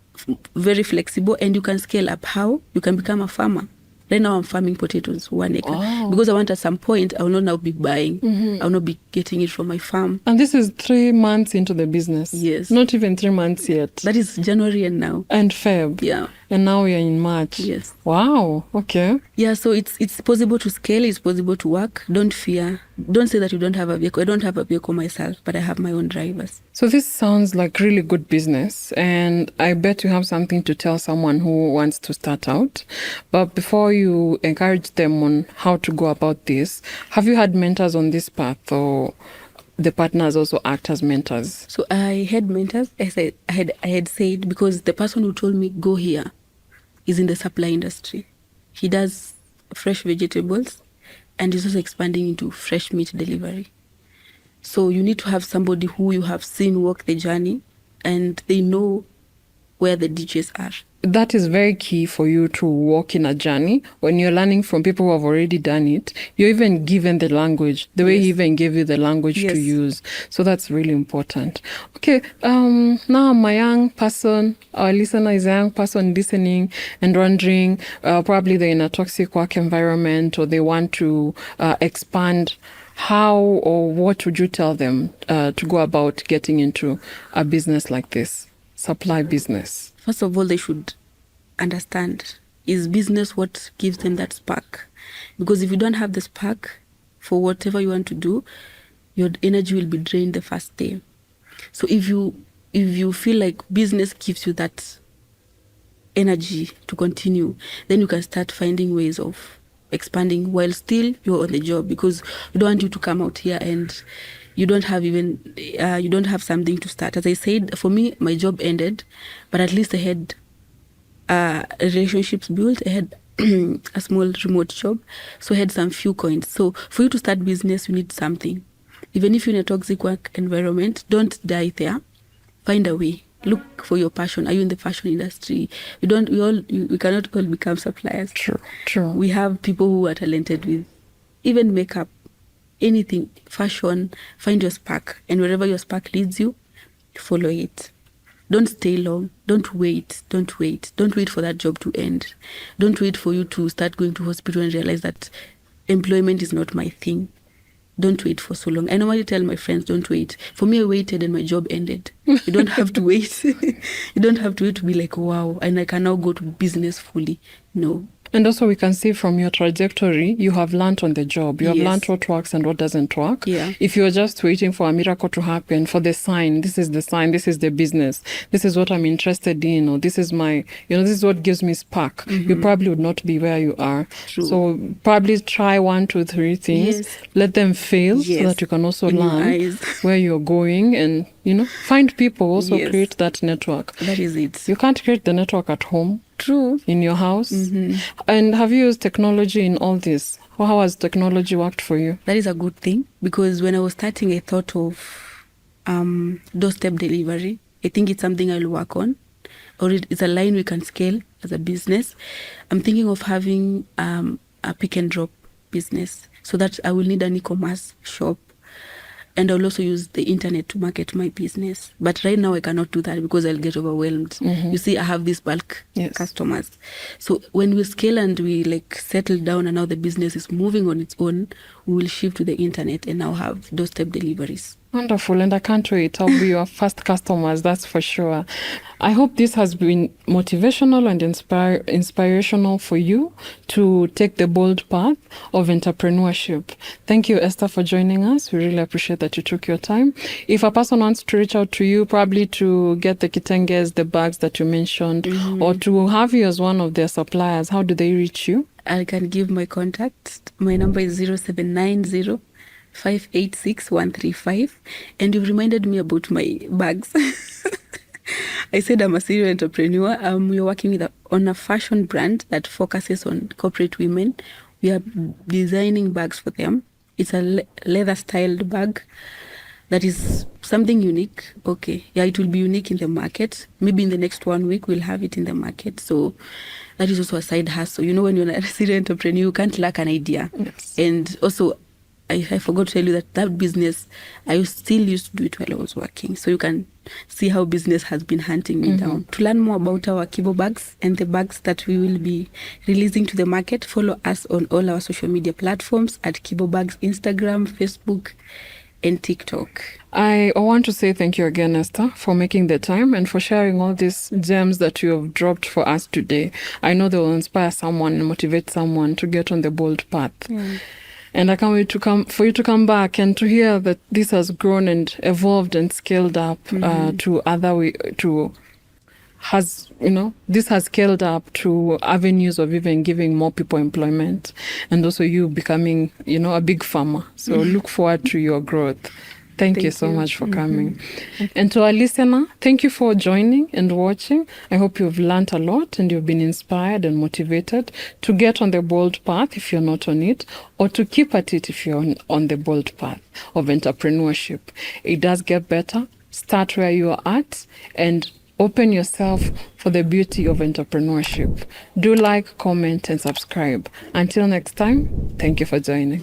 very flexible, and you can scale up. How? You can become a farmer. Right now I'm farming potatoes 1 acre. Oh. Because I want at some point, I will not now be buying. I will not be getting it from my farm. And this is 3 months into the business? Yes. Not even 3 months yet? That is January and now. And Feb? Yeah. And now we are in March? Yes. Wow, okay. Yeah, so it's possible to scale, it's possible to work. Don't fear. Don't say that you don't have a vehicle. I don't have a vehicle myself, but I have my own drivers. So this sounds like really good business, and I bet you have something to tell someone who wants to start out. But before you encourage them on how to go about this, have you had mentors on this path, or the partners also act as mentors? So I had mentors, as I had said, because the person who told me go here is in the supply industry. He does fresh vegetables and is also expanding into fresh meat delivery. So you need to have somebody who you have seen walk the journey and they know where the ditches are. That is very key for you to walk in a journey. When you're learning from people who have already done it, you're even given the language, the way he even gave you the language to use. So that's really important. Okay, now I'm a young person, our listener is a young person listening and wondering, probably they're in a toxic work environment or they want to expand. How or what would you tell them to go about getting into a business like this, supply business? First of all, they should understand, is business what gives them that spark? Because if you don't have the spark for whatever you want to do, your energy will be drained the first day. So if you if you feel like business gives you that energy to continue, then you can start finding ways of expanding while still you're on the job, because we don't want you to come out here and you don't have even you don't have something to start. As I said, for me, my job ended, but at least I had relationships built. I had a small remote job, so I had some few coins. So for you to start business, you need something. Even if you're in a toxic work environment, don't die there. Find a way. Look for your passion. Are you in the fashion industry? We cannot all become suppliers. True. We have people who are talented with even makeup, anything, fashion. Find your spark, and wherever your spark leads you, follow it. Don't stay long. Don't wait. Don't wait for that job to end. Don't wait for you to start going to hospital and realize that employment is not my thing. Don't wait for so long. I normally tell my friends, don't wait. For me, I waited and my job ended. You don't have to wait. You don't have to wait to be like, wow, and I can now go to business fully. No. And also we can see from your trajectory, you have learned on the job. You have learned what works and what doesn't work. Yeah. If you're just waiting for a miracle to happen, for the sign, this is the sign, this is the business, this is what I'm interested in, or this is my, this is what gives me spark, you probably would not be where you are. True. So probably try 1, 2, 3 things, let them fail so that you can also learn where you're going, and, find people, also create that network. That is it. You can't create the network at home. True. In your house. And have you used technology in all this? How has technology worked for you? That is a good thing, because when I was starting, I thought of doorstep delivery. I think it's something I'll work on, or it's a line we can scale as a business. I'm thinking of having a pick and drop business, so that I will need an e-commerce shop, and I'll also use the internet to market my business. But right now I cannot do that because I'll get overwhelmed. You see, I have these bulk customers. So when we scale and we settle down and now the business is moving on its own, we will shift to the internet and now have doorstep deliveries. Wonderful, and I can't wait. I'll be your first customers, that's for sure. I hope this has been motivational and inspirational for you to take the bold path of entrepreneurship. Thank you, Esther, for joining us. We really appreciate that you took your time. If a person wants to reach out to you, probably to get the kitenges, the bags that you mentioned, or to have you as one of their suppliers, how do they reach you? I can give my contact. My number is 0790 586 135, and you've reminded me about my bags. I said I'm a serial entrepreneur. We're working on a fashion brand that focuses on corporate women. We are designing bags for them. It's a leather styled bag that is something unique. Okay, yeah, it will be unique in the market. Maybe in the next 1 week we'll have it in the market. So that is also a side hustle. When you're a serial entrepreneur, you can't lack an idea. And also, I forgot to tell you that business, I still used to do it while I was working. So you can see how business has been hunting me down. To learn more about our KIBO bags and the bags that we will be releasing to the market, follow us on all our social media platforms at KIBO Bags, Instagram, Facebook, and TikTok. I want to say thank you again, Esther, for making the time and for sharing all these gems that you have dropped for us today. I know they will inspire someone and motivate someone to get on the bold path. And I can't wait for you to come back and to hear that this has grown and evolved and scaled up this has scaled up to avenues of even giving more people employment, and also you becoming, a big farmer. So look forward to your growth. Thank you so much for coming. And to our listener, thank you for joining and watching. I hope you've learned a lot and you've been inspired and motivated to get on the bold path if you're not on it, or to keep at it if you're on the bold path of entrepreneurship. It does get better. Start where you are at and open yourself for the beauty of entrepreneurship. Do like, comment, and subscribe. Until next time, thank you for joining.